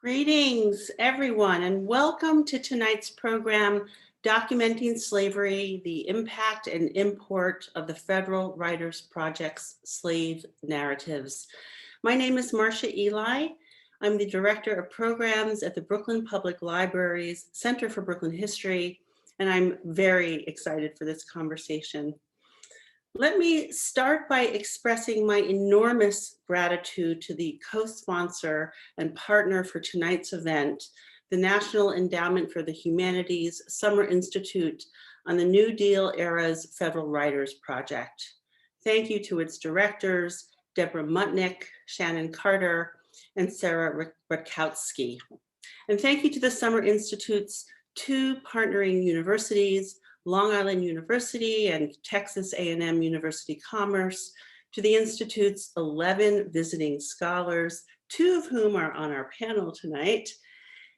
Greetings, everyone, and welcome to tonight's program, Documenting Slavery, the Impact and Import of the Federal Writers Project's Slave Narratives. My name is Marcia Eli. I'm the Director of Programs at the Brooklyn Public Library's Center for Brooklyn History, and I'm very excited for this conversation. Let me start by expressing my enormous gratitude to the co-sponsor and partner for tonight's event, the National Endowment for the Humanities Summer Institute on the New Deal Era's Federal Writers Project. Thank you to its directors, Deborah Mutnick, Shannon Carter, and Sarah Rakowski. And thank you to the Summer Institute's two partnering universities, Long Island University and Texas A&M University Commerce, to the Institute's 11 visiting scholars, 2 of whom are on our panel tonight,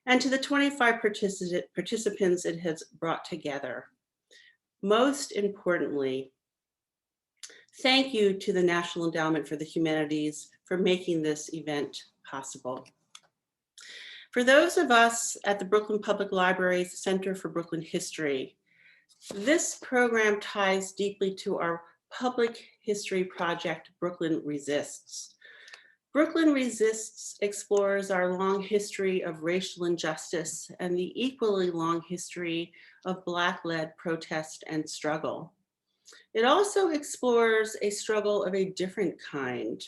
and to the 25 participants it has brought together. Most importantly, thank you to the National Endowment for the Humanities for making this event possible. For those of us at the Brooklyn Public Library's Center for Brooklyn History, this program ties deeply to our public history project, Brooklyn Resists. Brooklyn Resists explores our long history of racial injustice and the equally long history of Black-led protest and struggle. It also explores a struggle of a different kind.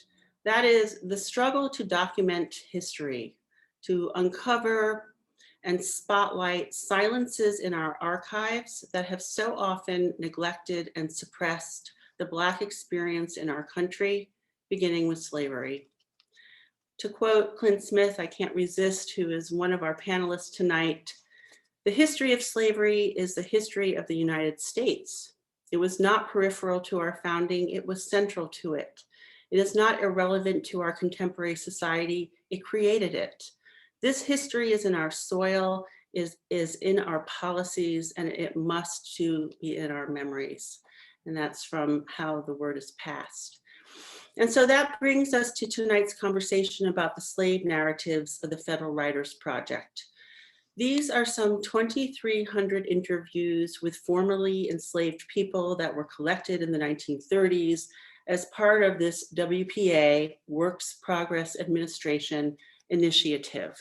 That is the struggle to document history, to uncover and spotlight silences in our archives that have so often neglected and suppressed the Black experience in our country, beginning with slavery. To quote Clint Smith, I can't resist, who is one of our panelists tonight, "The history of slavery is the history of the United States. It was not peripheral to our founding, it was central to it. It is not irrelevant to our contemporary society, it created it. This history is in our soil, is in our policies, and it must too be in our memories." And that's from How the Word is Passed. And so that brings us to tonight's conversation about the slave narratives of the Federal Writers Project. These are some 2,300 interviews with formerly enslaved people that were collected in the 1930s as part of this WPA, Works Progress Administration initiative.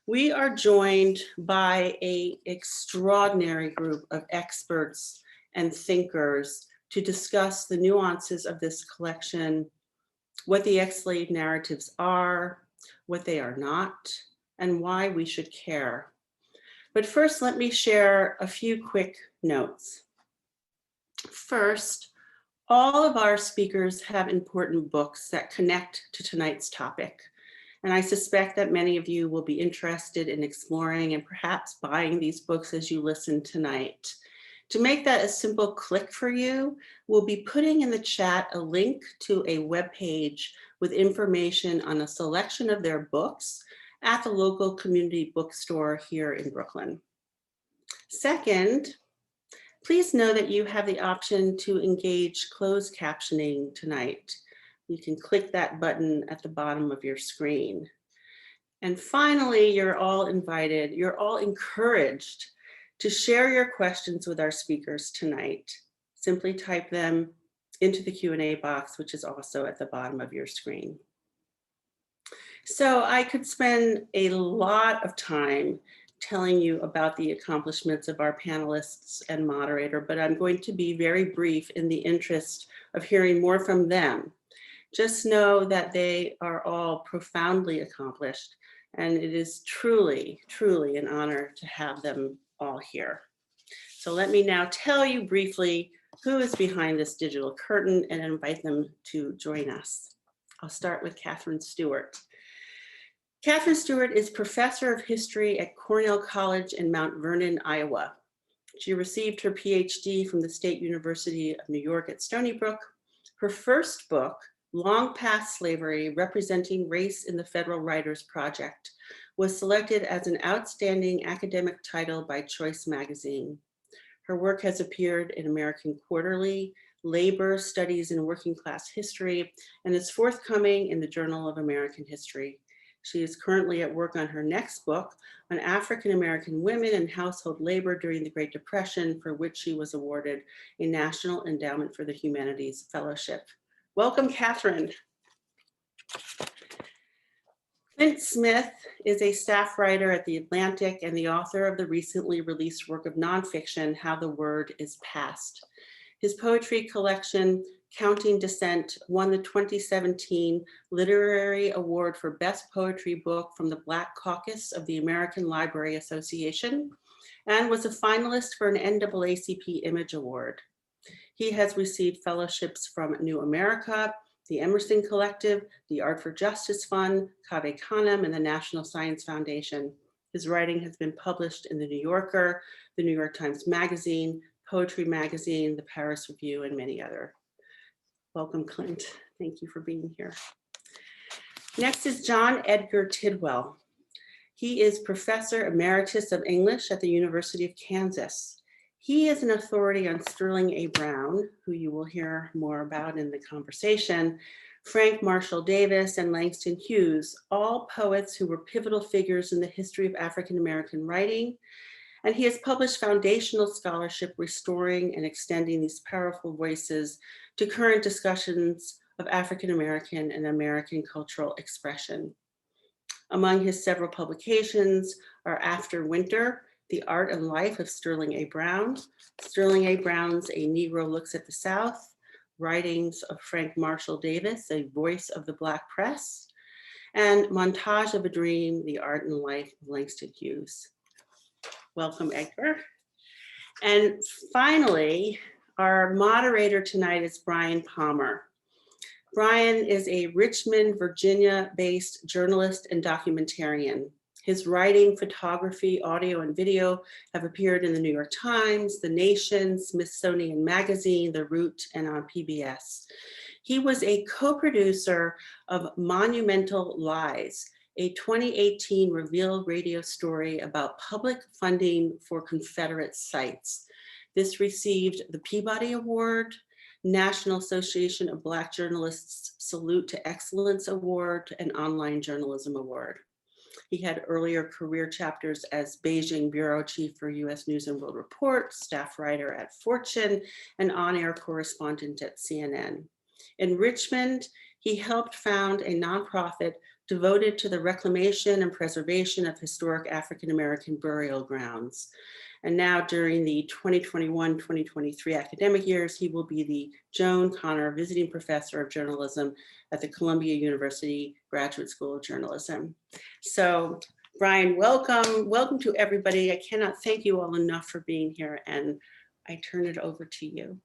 We are joined by an extraordinary group of experts and thinkers to discuss the nuances of this collection, what the ex-slave narratives are, what they are not, and why we should care. But first, let me share a few quick notes. First, all of our speakers have important books that connect to tonight's topic. And I suspect that many of you will be interested in exploring and perhaps buying these books as you listen tonight. To make that a simple click for you, we'll be putting in the chat a link to a webpage with information on a selection of their books at the local community bookstore here in Brooklyn. Second, please know that you have the option to engage closed captioning tonight. You can click that button at the bottom of your screen. And finally, you're all invited, you're all encouraged to share your questions with our speakers tonight. Simply type them into the Q&A box, which is also at the bottom of your screen. So I could spend a lot of time telling you about the accomplishments of our panelists and moderator, but I'm going to be very brief in the interest of hearing more from them. Just know that they are all profoundly accomplished, and it is truly, truly an honor to have them all here. So let me now tell you briefly who is behind this digital curtain and invite them to join us. I'll start with Catherine Stewart. Catherine Stewart is professor of history at Cornell College in Mount Vernon, Iowa. She received her PhD from the State University of New York at Stony Brook. Her first book, Long Past Slavery, Representing Race in the Federal Writers Project, was selected as an outstanding academic title by Choice magazine. Her work has appeared in American Quarterly, Labor, Studies in Working Class History, and is forthcoming in the Journal of American History. She is currently at work on her next book on African-American women and household labor during the Great Depression, for which she was awarded a National Endowment for the Humanities Fellowship. Welcome, Catherine. Clint Smith is a staff writer at The Atlantic and the author of the recently released work of nonfiction, How the Word is Passed. His poetry collection, Counting Descent, won the 2017 Literary Award for Best Poetry Book from the Black Caucus of the American Library Association and was a finalist for an NAACP Image Award. He has received fellowships from New America, the Emerson Collective, the Art for Justice Fund, Cave Canem, and the National Science Foundation. His writing has been published in The New Yorker, the New York Times Magazine, Poetry Magazine, the Paris Review, and many other. Welcome, Clint. Thank you for being here. Next is John Edgar Tidwell. He is Professor Emeritus of English at the University of Kansas. He is an authority on Sterling A. Brown, who you will hear more about in the conversation, Frank Marshall Davis, and Langston Hughes, all poets who were pivotal figures in the history of African-American writing. And he has published foundational scholarship restoring and extending these powerful voices to current discussions of African-American and American cultural expression. Among his several publications are After Winter, The Art and Life of Sterling A. Brown, Sterling A. Brown's A Negro Looks at the South, writings of Frank Marshall Davis, A Voice of the Black Press, and Montage of a Dream, The Art and Life of Langston Hughes. Welcome, Edgar. And finally, our moderator tonight is Brian Palmer. Brian is a Richmond, Virginia-based journalist and documentarian. His writing, photography, audio, and video have appeared in the New York Times, The Nation, Smithsonian Magazine, The Root, and on PBS. He was a co-producer of Monumental Lies, a 2018 Reveal radio story about public funding for Confederate sites. This received the Peabody Award, National Association of Black Journalists Salute to Excellence Award, and Online Journalism Award. He had earlier career chapters as Beijing Bureau Chief for US News and World Report, staff writer at Fortune, and on-air correspondent at CNN. In Richmond, he helped found a nonprofit devoted to the reclamation and preservation of historic African-American burial grounds. And now during the 2021-2023 academic years, he will be the Joan Connor Visiting Professor of Journalism at the Columbia University Graduate School of Journalism. So Brian, welcome. Welcome to everybody. I cannot thank you all enough for being here, and I turn it over to you.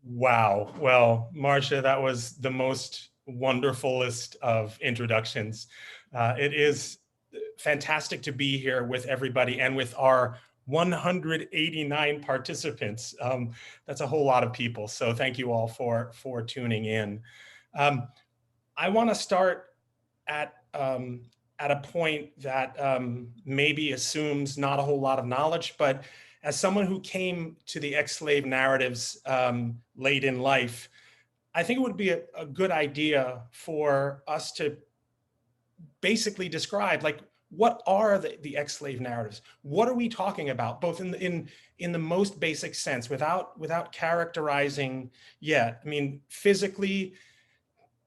Wow. Well, Marcia, that was the most wonderfulest of introductions. It is fantastic to be here with everybody and with our 189 participants. That's a whole lot of people. So thank you all for tuning in. I want to start at a point that maybe assumes not a whole lot of knowledge, but as someone who came to the ex-slave narratives late in life, I think it would be a good idea for us to basically describe, like, what are the ex-slave narratives? What are we talking about, both in the most basic sense, without characterizing yet? I mean, physically,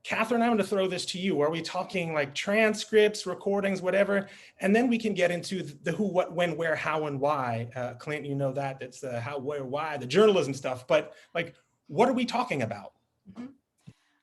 Catherine, I'm going to throw this to you. Are we talking like transcripts, recordings, whatever? And then we can get into the who, what, when, where, how, and why. Clint, you know that. It's the how, where, why, the journalism stuff. But like, what are we talking about? Mm-hmm.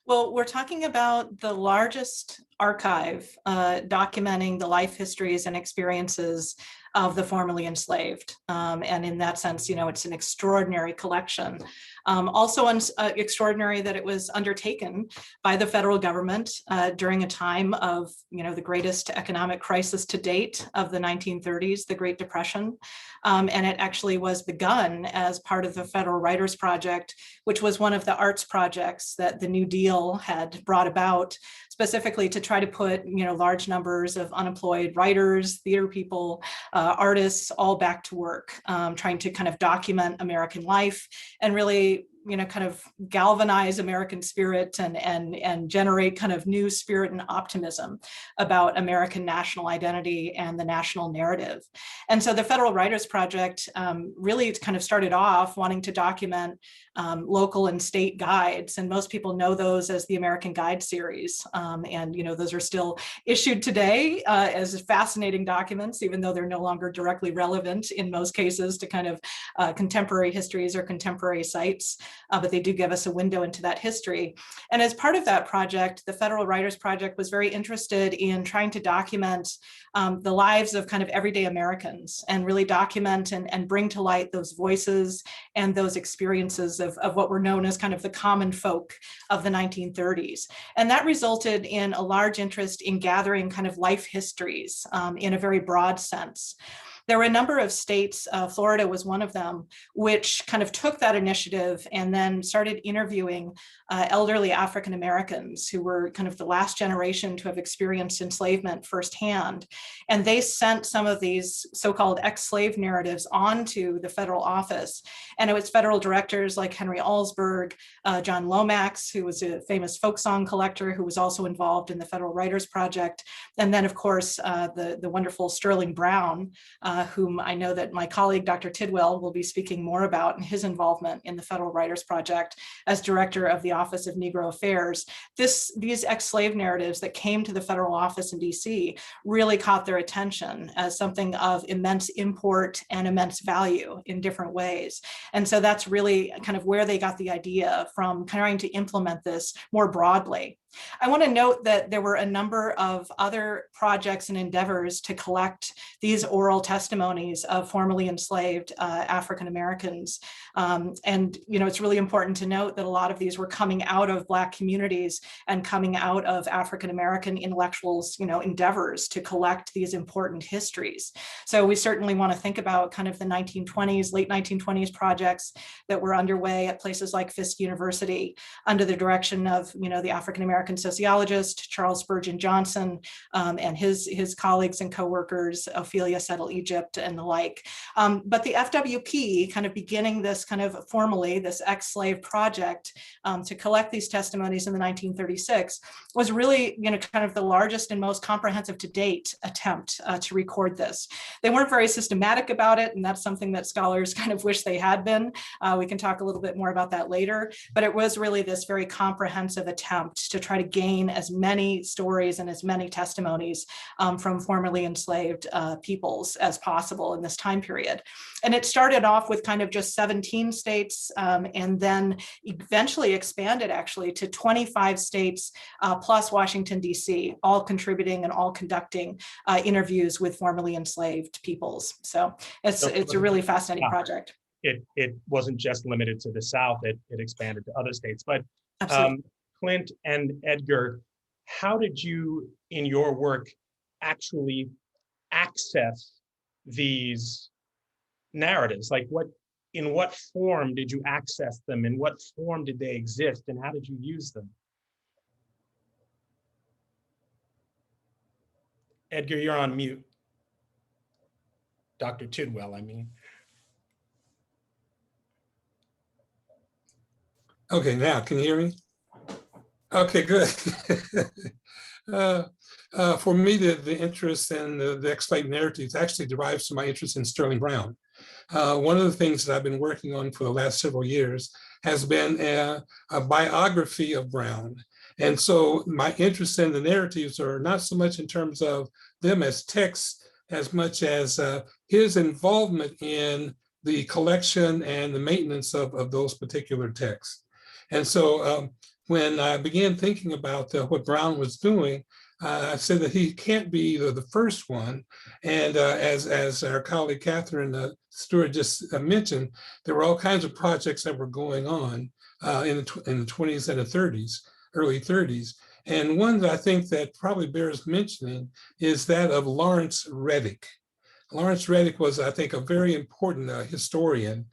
Well, we're talking about the largest archive documenting the life histories and experiences of the formerly enslaved. And in that sense, you know, it's an extraordinary collection. Also extraordinary that it was undertaken by the federal government during a time of, you know, the greatest economic crisis to date of the 1930s, the Great Depression. And it actually was begun as part of the Federal Writers Project, which was one of the arts projects that the New Deal had brought about, specifically to try to put, you know, large numbers of unemployed writers, theater people, artists all back to work, trying to kind of document American life and really kind of galvanize American spirit and generate kind of new spirit and optimism about American national identity and the national narrative. And so the Federal Writers Project really kind of started off wanting to document local and state guides, and most people know those as the American Guide series. And those are still issued today as fascinating documents, even though they're no longer directly relevant in most cases to kind of contemporary histories or contemporary sites, but they do give us a window into that history. And as part of that project, the Federal Writers Project was very interested in trying to document the lives of kind of everyday Americans and really document and bring to light those voices and those experiences of what were known as kind of the common folk of the 1930s. And that resulted in a large interest in gathering kind of life histories in a very broad sense. There were a number of states, Florida was one of them, which kind of took that initiative and then started interviewing elderly African Americans who were kind of the last generation to have experienced enslavement firsthand. And they sent some of these so-called ex-slave narratives onto the federal office. And it was federal directors like Henry Alsberg, John Lomax, who was a famous folk song collector who was also involved in the Federal Writers Project. And then, of course, the wonderful Sterling Brown, whom I know that my colleague, Dr. Tidwell, will be speaking more about in his involvement in the Federal Writers Project as director of the Office of Negro Affairs. These ex-slave narratives that came to the federal office in DC really caught their attention as something of immense import and immense value in different ways. And so that's really kind of where they got the idea from, trying to implement this more broadly. I want to note that there were a number of other projects and endeavors to collect these oral testimonies of formerly enslaved African Americans. And it's really important to note that a lot of these were coming out of Black communities and coming out of African American intellectuals, endeavors to collect these important histories. So we certainly want to think about kind of the 1920s, late 1920s projects that were underway at places like Fisk University under the direction of, the African American sociologist Charles Spurgeon Johnson and his colleagues and co-workers, Ophelia Settle Egypt and the like. But the FWP kind of beginning this kind of formally, this ex-slave project to collect these testimonies in the 1936 was really, kind of the largest and most comprehensive to date attempt to record this. They weren't very systematic about it, and that's something that scholars kind of wish they had been. We can talk a little bit more about that later, but it was really this very comprehensive attempt to try to gain as many stories and as many testimonies from formerly enslaved peoples as possible in this time period. And it started off with kind of just 17 states and then eventually expanded actually to 25 states plus Washington, DC, all contributing and all conducting interviews with formerly enslaved peoples. So it's a really fascinating project. It wasn't just limited to the South, it expanded to other states. But Absolutely. Clint and Edgar, how did you, in your work, actually access these narratives? Like in what form did you access them? In what form did they exist? And how did you use them? Edgar, you're on mute. Dr. Tidwell, I mean. Okay, now, can you hear me? Okay, good. For me, the interest in the ex-slave narratives actually derives from my interest in Sterling Brown. One of the things that I've been working on for the last several years has been a biography of Brown. And so my interest in the narratives are not so much in terms of them as texts, as much as his involvement in the collection and the maintenance of those particular texts. And so when I began thinking about what Brown was doing, I said that he can't be the first one. And as our colleague Catherine Stewart just mentioned, there were all kinds of projects that were going on in the 20s and the 30s, early 30s. And one that I think that probably bears mentioning is that of Lawrence Reddick. Lawrence Reddick was, I think, a very important historian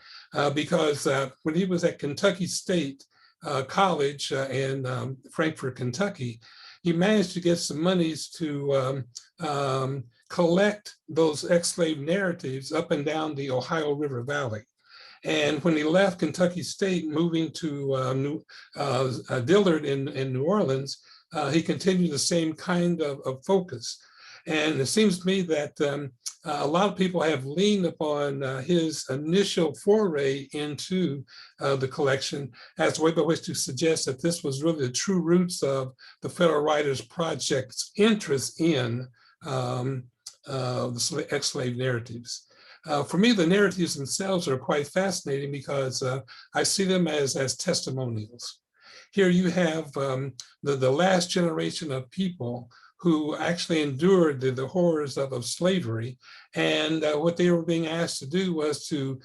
because when he was at Kentucky State College in Frankfort, Kentucky, he managed to get some monies to collect those ex-slave narratives up and down the Ohio River Valley. And when he left Kentucky State, moving to Dillard in New Orleans, he continued the same kind of focus. And it seems to me that a lot of people have leaned upon his initial foray into the collection as a way by which to suggest that this was really the true roots of the Federal Writers Project's interest in the exslave narratives. For me, the narratives themselves are quite fascinating because I see them as testimonials. Here you have the last generation of people who actually endured the horrors of slavery. And what they were being asked to do was to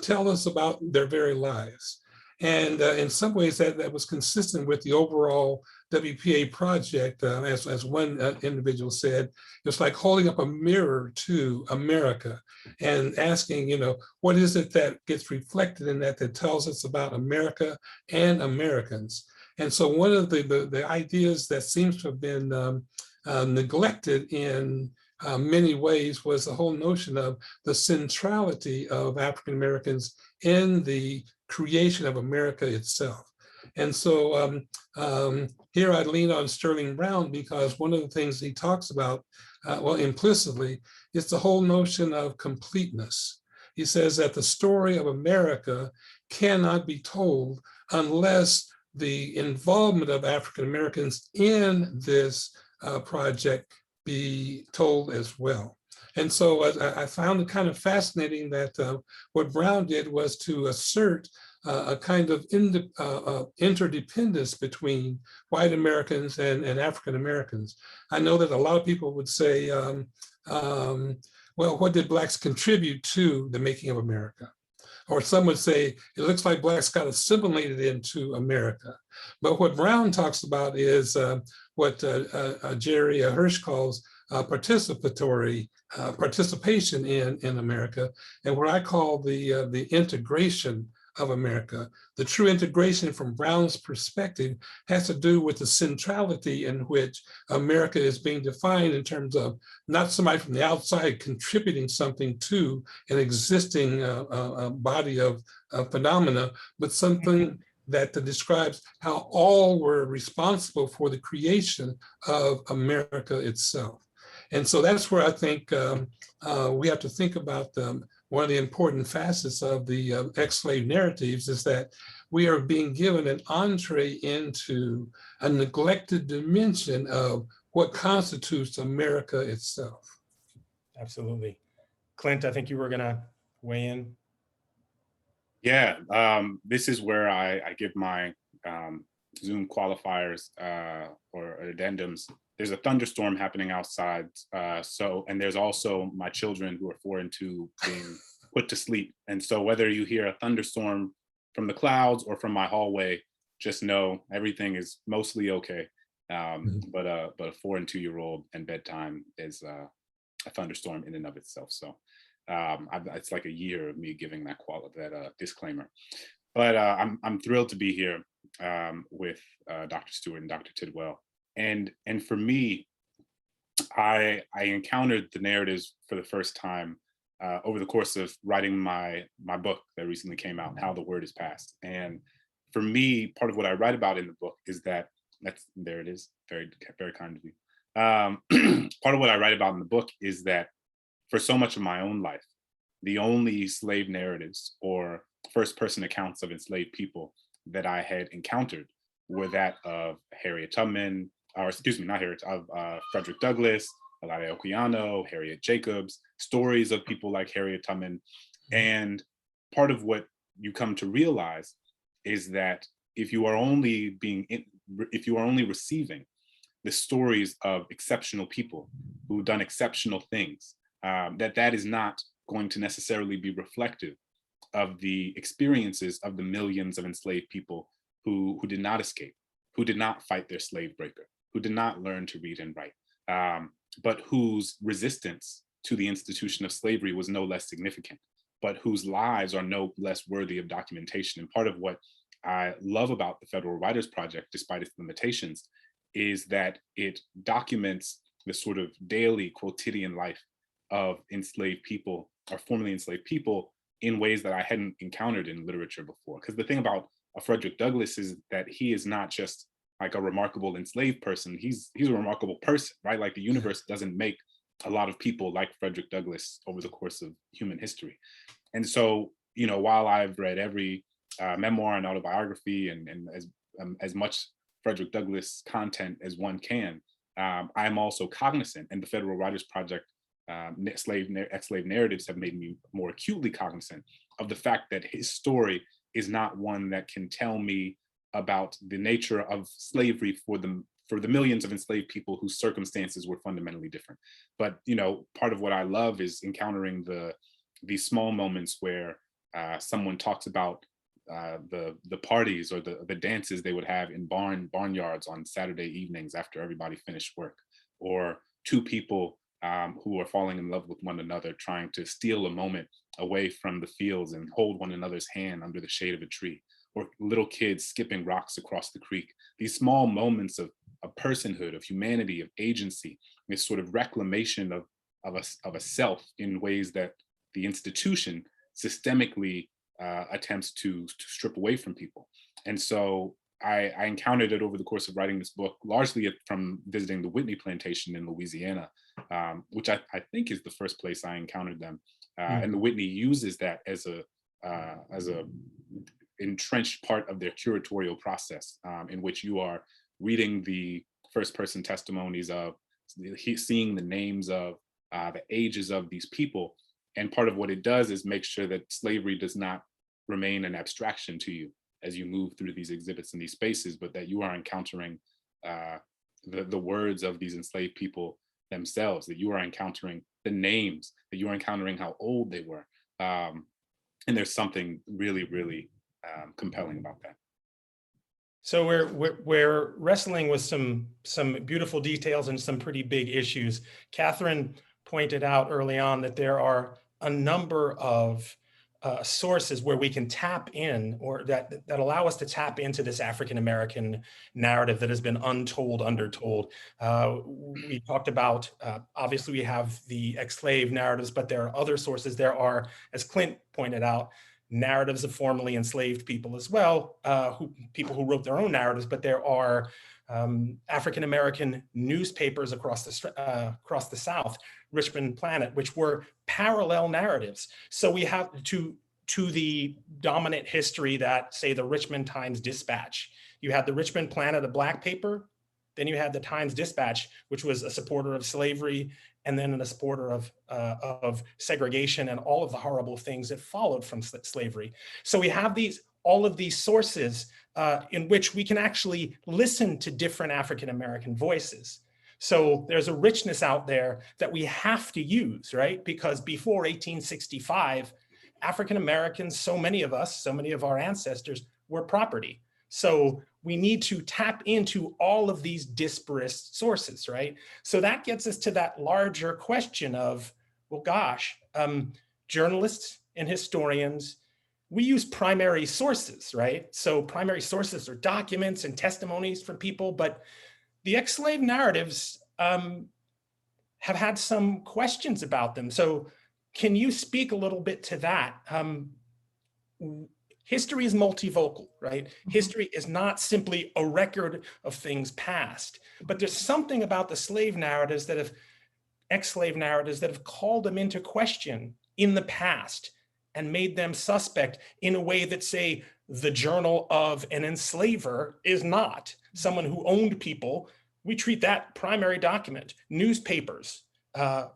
tell us about their very lives. And in some ways that was consistent with the overall WPA project, as one individual said, it's like holding up a mirror to America and asking, what is it that gets reflected in that tells us about America and Americans? And so one of the ideas that seems to have been neglected in many ways was the whole notion of the centrality of African Americans in the creation of America itself. And so here I lean on Sterling Brown because one of the things he talks about, well, implicitly, is the whole notion of completeness. He says that the story of America cannot be told unless the involvement of African Americans in this project be told as well. And so I found it kind of fascinating that what Brown did was to assert a kind of interdependence between white Americans and African Americans. I know that a lot of people would say, well, what did Blacks contribute to the making of America? Or some would say, it looks like Blacks got assimilated into America. But what Brown talks about is what Jerry Hirsch calls participatory participation in America, and what I call the integration of America. The true integration from Brown's perspective has to do with the centrality in which America is being defined in terms of not somebody from the outside contributing something to an existing body of phenomena, but something that describes how all were responsible for the creation of America itself. And so that's where I think we have to think about one of the important facets of the ex-slave narratives is that we are being given an entree into a neglected dimension of what constitutes America itself. Absolutely. Clint, I think you were gonna weigh in. Yeah, this is where I give my Zoom qualifiers or addendums. There's a thunderstorm happening outside. And there's also my children who are 4 and 2 being put to sleep. And so whether you hear a thunderstorm from the clouds or from my hallway, just know everything is mostly okay. But a 4 and 2-year-old and bedtime is a thunderstorm in and of itself. So it's like a year of me giving that disclaimer. But I'm thrilled to be here with Dr. Stewart and Dr. Tidwell. And for me, I encountered the narratives for the first time over the course of writing my book that recently came out, How the Word is Passed. And for me, part of what I write about in the book is that, there it is, very, very kind of you. Part of what I write about in the book is that for so much of my own life, the only slave narratives or first person accounts of enslaved people that I had encountered were that of Harriet Tubman, or excuse me, not Harriet, of Frederick Douglass, Olade Oquiano, Harriet Jacobs, stories of people like Harriet Tubman. And part of what you come to realize is that if you are only receiving the stories of exceptional people who've done exceptional things, that is not going to necessarily be reflective of the experiences of the millions of enslaved people who did not escape, who did not fight their slave breaker, who did not learn to read and write, but whose resistance to the institution of slavery was no less significant, but whose lives are no less worthy of documentation. And part of what I love about the Federal Writers Project, despite its limitations, is that it documents the sort of daily quotidian life of enslaved people or formerly enslaved people in ways that I hadn't encountered in literature before. Because the thing about Frederick Douglass is that he is not just like a remarkable enslaved person. He's a remarkable person, right? Like the universe doesn't make a lot of people like Frederick Douglass over the course of human history. And so, you know, while I've read every memoir and autobiography and as much Frederick Douglass content as one can, I'm also cognizant, and the Federal Writers Project exslave narratives have made me more acutely cognizant of the fact that his story is not one that can tell me about the nature of slavery for the millions of enslaved people whose circumstances were fundamentally different. But, you know, part of what I love is encountering these small moments where someone talks about the parties or the dances they would have in barnyards on Saturday evenings after everybody finished work, or two people who are falling in love with one another, trying to steal a moment away from the fields and hold one another's hand under the shade of a tree, or little kids skipping rocks across the creek. These small moments of personhood, of humanity, of agency, this sort of reclamation of a self in ways that the institution systemically attempts to strip away from people. And so I encountered it over the course of writing this book, largely from visiting the Whitney plantation in Louisiana, which I think is the first place I encountered them. And the Whitney uses that as a entrenched part of their curatorial process, in which you are reading the first person testimonies of, seeing the names of, the ages of these people. And part of what it does is make sure that slavery does not remain an abstraction to you as you move through these exhibits in these spaces, but that you are encountering the words of these enslaved people themselves, that you are encountering the names, that you are encountering how old they were. And there's something really, really compelling about that. So we're wrestling with some beautiful details and some pretty big issues. Catherine pointed out early on that there are a number of sources where we can tap in, or that allow us to tap into this African-American narrative that has been untold, undertold. We talked about, obviously we have the ex-slave narratives, but there are other sources. There are, as Clint pointed out, narratives of formerly enslaved people as well, people who wrote their own narratives, but there are African-American newspapers across the South, Richmond Planet, which were parallel narratives. So we have to the dominant history that, say, the Richmond Times-Dispatch. You had the Richmond Planet, a black paper, then you had the Times-Dispatch, which was a supporter of slavery, and then a supporter of segregation and all of the horrible things that followed from slavery. So we have all of these sources in which we can actually listen to different African-American voices. So there's a richness out there that we have to use, right? Because before 1865, African-Americans, so many of us, so many of our ancestors were property. So we need to tap into all of these disparate sources, right? So that gets us to that larger question of, well, gosh, journalists and historians, we use primary sources, right? So primary sources are documents and testimonies from people, but the ex-slave narratives have had some questions about them. So can you speak a little bit to that? History is multivocal, right? History is not simply a record of things past, but there's something about the slave narratives that have, ex-slave narratives that have called them into question in the past and made them suspect in a way that, say, the journal of an enslaver is not. Someone who owned people, we treat that primary document. Newspapers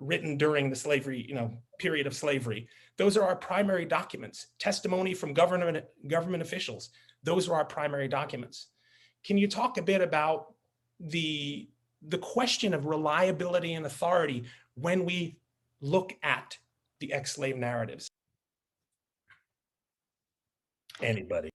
written during the slavery, period of slavery. Those are our primary documents. Testimony from government officials. Those are our primary documents. Can you talk a bit about the question of reliability and authority when we look at the ex-slave narratives? Anybody?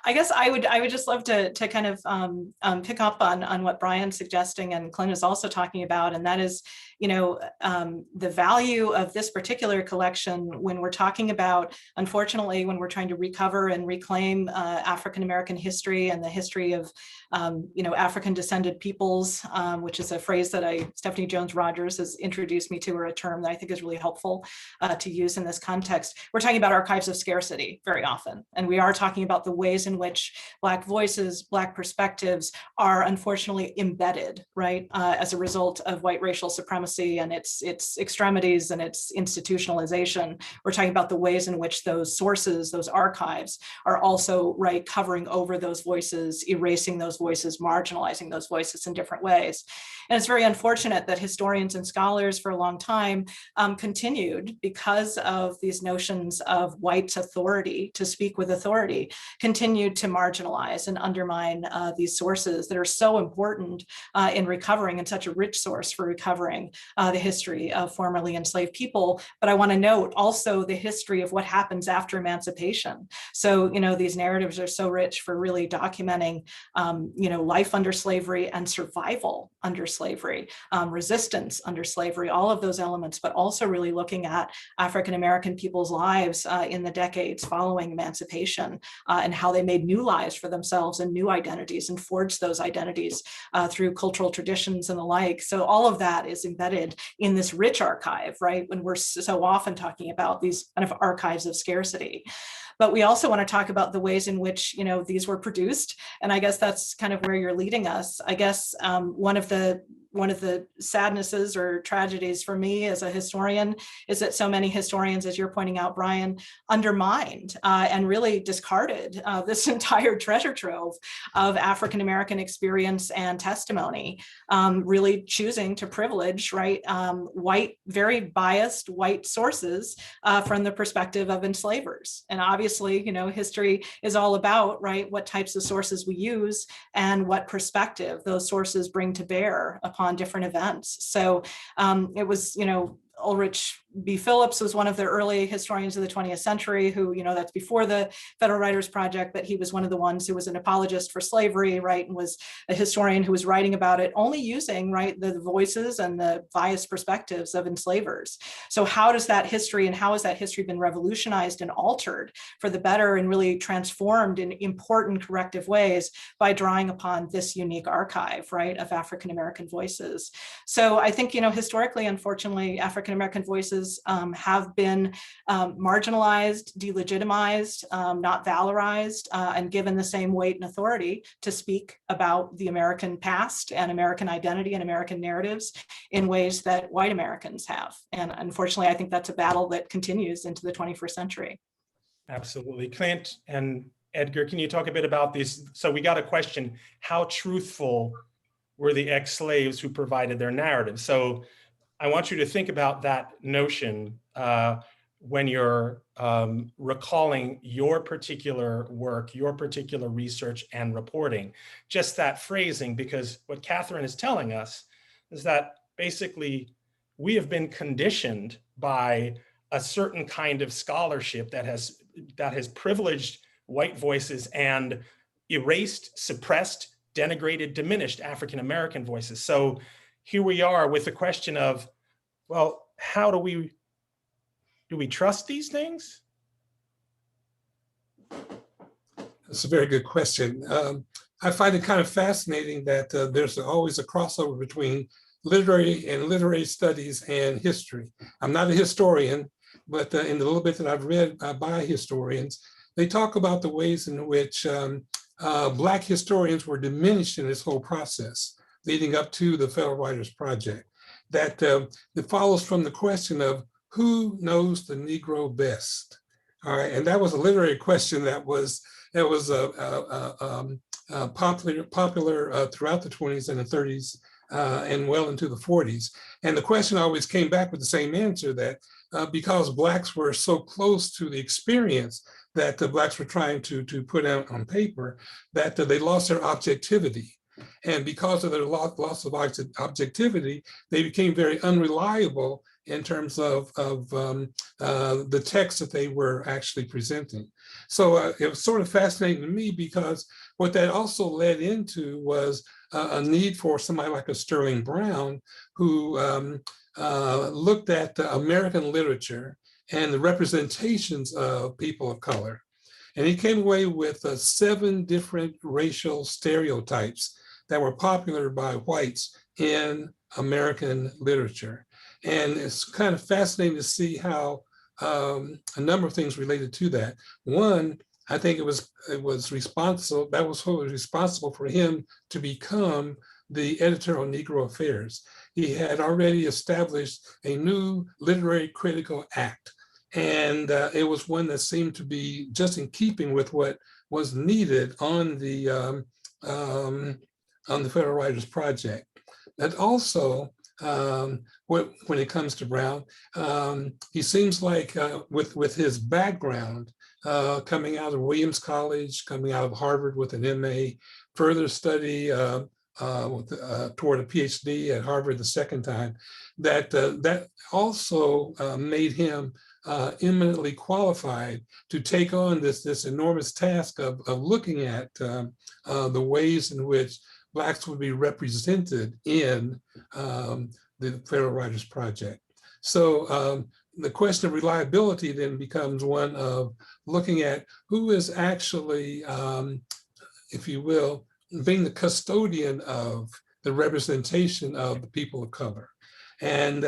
I guess I would just love to kind of pick up on what Brian's suggesting and Clint is also talking about, and that is, you know, the value of this particular collection when we're talking about, unfortunately, when we're trying to recover and reclaim African-American history and the history of, you know, African descended peoples, which is a phrase that Stephanie Jones-Rogers has introduced me to, or a term that I think is really helpful to use in this context. We're talking about archives of scarcity very often, and we are talking about the ways in which Black voices, Black perspectives are unfortunately embedded, right, as a result of white racial supremacy and its extremities and its institutionalization. We're talking about the ways in which those sources, those archives, are also, right, covering over those voices, erasing those voices, marginalizing those voices in different ways. And it's very unfortunate that historians and scholars for a long time continued, because of these notions of white authority, to speak with authority, continued to marginalize and undermine these sources that are so important in recovering, and such a rich source for recovering the history of formerly enslaved people. But I want to note also the history of what happens after emancipation. So, you know, these narratives are so rich for really documenting, you know, life under slavery and survival under slavery, resistance under slavery, all of those elements, but also really looking at African-American people's lives in the decades following emancipation, and how they made new lives for themselves and new identities and forged those identities through cultural traditions and the like. So all of that is embedded in this rich archive, right? When we're so often talking about these kind of archives of scarcity. But we also want to talk about the ways in which, you know, these were produced. And I guess that's kind of where you're leading us. I guess one of the sadnesses or tragedies for me as a historian is that so many historians, as you're pointing out, Brian, undermined and really discarded this entire treasure trove of African-American experience and testimony, really choosing to privilege, right, white, very biased white sources from the perspective of enslavers. And obviously, you know, history is all about, right, what types of sources we use and what perspective those sources bring to bear upon different events. So it was, you know, Ulrich B. Phillips was one of the early historians of the 20th century who, you know, that's before the Federal Writers Project, but he was one of the ones who was an apologist for slavery, right, and was a historian who was writing about it, only using, right, the voices and the biased perspectives of enslavers. So how does that history, and how has that history been revolutionized and altered for the better and really transformed in important corrective ways by drawing upon this unique archive, right, of African-American voices? So I think, you know, historically, unfortunately, African-American voices have been marginalized, delegitimized, not valorized, and given the same weight and authority to speak about the American past and American identity and American narratives in ways that white Americans have. And unfortunately, I think that's a battle that continues into the 21st century. Absolutely. Clint and Edgar, can you talk a bit about this? So we got a question, how truthful were the ex-slaves who provided their narrative? So I want you to think about that notion when you're recalling your particular work, your particular research and reporting, just that phrasing, because what Catherine is telling us is that basically we have been conditioned by a certain kind of scholarship that has privileged white voices and erased, suppressed, denigrated, diminished African-American voices. So here we are with the question of, well, how do we trust these things? That's a very good question. I find it kind of fascinating that there's always a crossover between literary studies and history. I'm not a historian, but in the little bit that I've read by historians, they talk about the ways in which Black historians were diminished in this whole process leading up to the Federal Writers Project. That follows from the question of who knows the Negro best. All right, and that was a literary question that was popular throughout the 20s and the 30s and well into the 40s. And the question always came back with the same answer, that because Blacks were so close to the experience that the Blacks were trying to put out on paper, that they lost their objectivity. And because of their loss of objectivity, they became very unreliable in terms of the text that they were actually presenting. So it was sort of fascinating to me, because what that also led into was a need for somebody like a Sterling Brown, who looked at American literature and the representations of people of color. And he came away with 7 different racial stereotypes that were popular by whites in American literature. And it's kind of fascinating to see how a number of things related to that. One, I think it was responsible, that was what was responsible for him to become the editor on Negro Affairs. He had already established a new literary critical act. And it was one that seemed to be just in keeping with what was needed on the Federal Writers Project. And also, when it comes to Brown, he seems like with his background, coming out of Williams College, coming out of Harvard with an MA, further study toward a PhD at Harvard the second time, that also made him eminently qualified to take on this enormous task of looking at the ways in which Blacks would be represented in the Federal Writers Project. So the question of reliability then becomes one of looking at who is actually, if you will, being the custodian of the representation of the people of color. And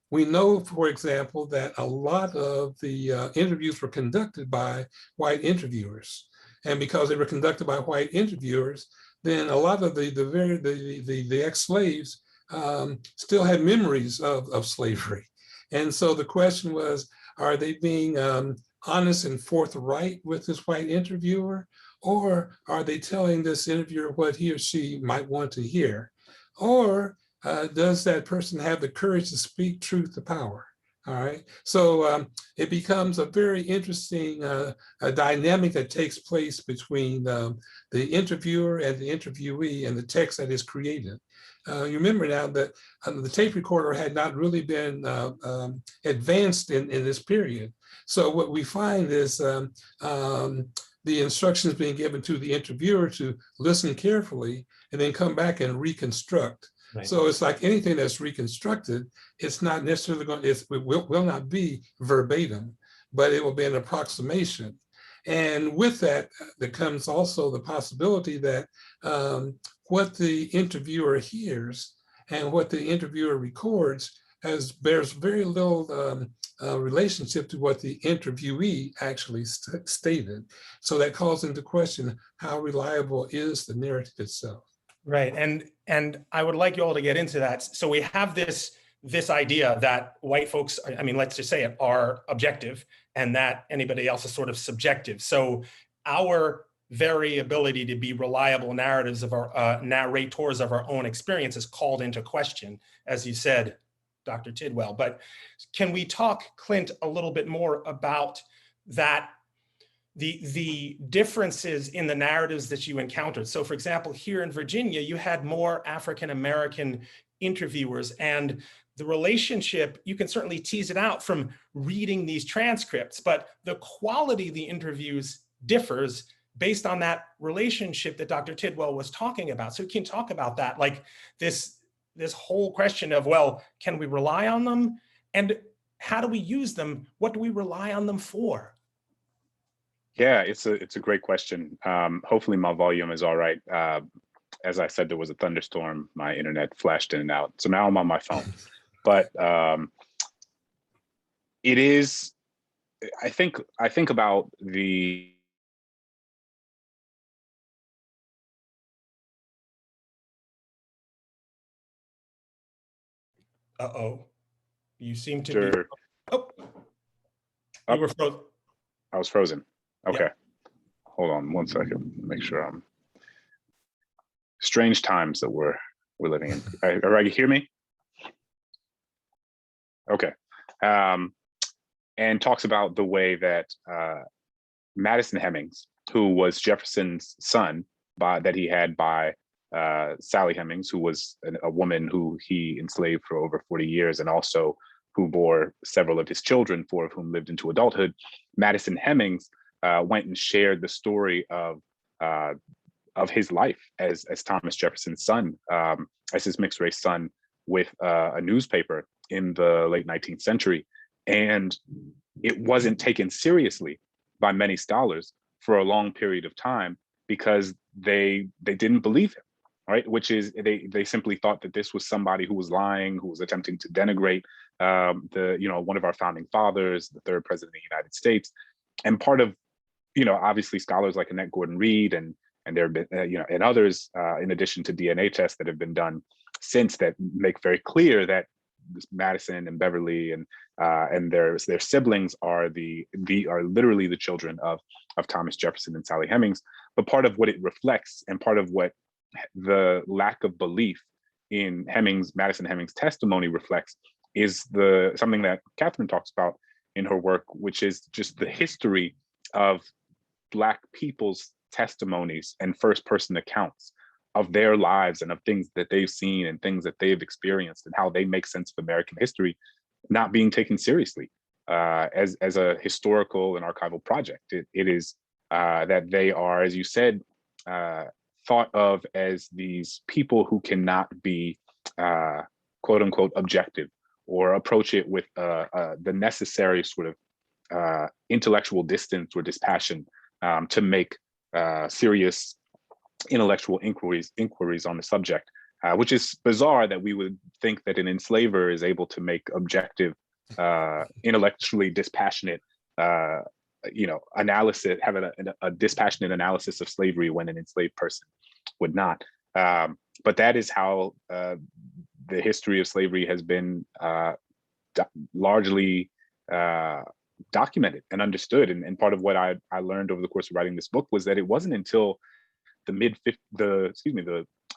we know, for example, that a lot of the interviews were conducted by white interviewers. And because they were conducted by white interviewers, then a lot of the ex-slaves still had memories of slavery. And so the question was, are they being honest and forthright with this white interviewer? Or are they telling this interviewer what he or she might want to hear? Or does that person have the courage to speak truth to power? All right, so it becomes a very interesting dynamic that takes place between the interviewer and the interviewee and the text that is created. You remember now that the tape recorder had not really been advanced in this period. So what we find is the instructions being given to the interviewer to listen carefully and then come back and reconstruct. Right. So it's like anything that's reconstructed, it's not necessarily going to, it will not be verbatim, but it will be an approximation. And with that, there comes also the possibility that what the interviewer hears and what the interviewer records bears very little relationship to what the interviewee actually stated. So that calls into question how reliable is the narrative itself. Right, and I would like you all to get into that. So we have this idea that white folks, I mean, let's just say it, are objective, and that anybody else is sort of subjective. So our very ability to be reliable narratives of our narrators of our own experience is called into question, as you said, Dr. Tidwell. But can we talk, Clint, a little bit more about that? The differences in the narratives that you encountered. So for example, here in Virginia, you had more African-American interviewers, and the relationship, you can certainly tease it out from reading these transcripts, but the quality of the interviews differs based on that relationship that Dr. Tidwell was talking about. So you can talk about that, like this whole question of, well, can we rely on them? And how do we use them? What do we rely on them for? Yeah, it's a great question. Hopefully my volume is all right. As I said, there was a thunderstorm. My internet flashed in and out. So now I'm on my phone. But it is, I think about the Uh-oh, you seem to be, oh, you were frozen. I was frozen. Okay. Yeah. Hold on one second. Make sure I'm. Strange times that we're living in. Are you hear me? Okay. And talks about the way that Madison Hemings, who was Jefferson's son, that he had by Sally Hemings, who was a woman who he enslaved for over 40 years, and also who bore several of his children, 4 of whom lived into adulthood. Madison Hemings went and shared the story of his life as Thomas Jefferson's son, as his mixed race son, with a newspaper in the late 19th century. And it wasn't taken seriously by many scholars for a long period of time because they didn't believe him, right? Which is they simply thought that this was somebody who was lying, who was attempting to denigrate one of our founding fathers, the 3rd president of the United States. And part of, obviously scholars like Annette Gordon-Reed and there have been, and others, in addition to DNA tests that have been done since that make very clear that Madison and Beverly and their siblings are literally the children of Thomas Jefferson and Sally Hemings. But part of what it reflects, and part of what the lack of belief in Madison Hemings' testimony reflects, is something that Catherine talks about in her work, which is just the history of Black people's testimonies and first-person accounts of their lives and of things that they've seen and things that they've experienced, and how they make sense of American history not being taken seriously as a historical and archival project. It is that they are, as you said, thought of as these people who cannot be quote unquote objective, or approach it with the necessary sort of intellectual distance or dispassion to make serious intellectual inquiries on the subject, which is bizarre that we would think that an enslaver is able to make objective, intellectually dispassionate, analysis, have a dispassionate analysis of slavery when an enslaved person would not. But that is how the history of slavery has been largely documented and understood. And part of what I learned over the course of writing this book was that it wasn't until the mid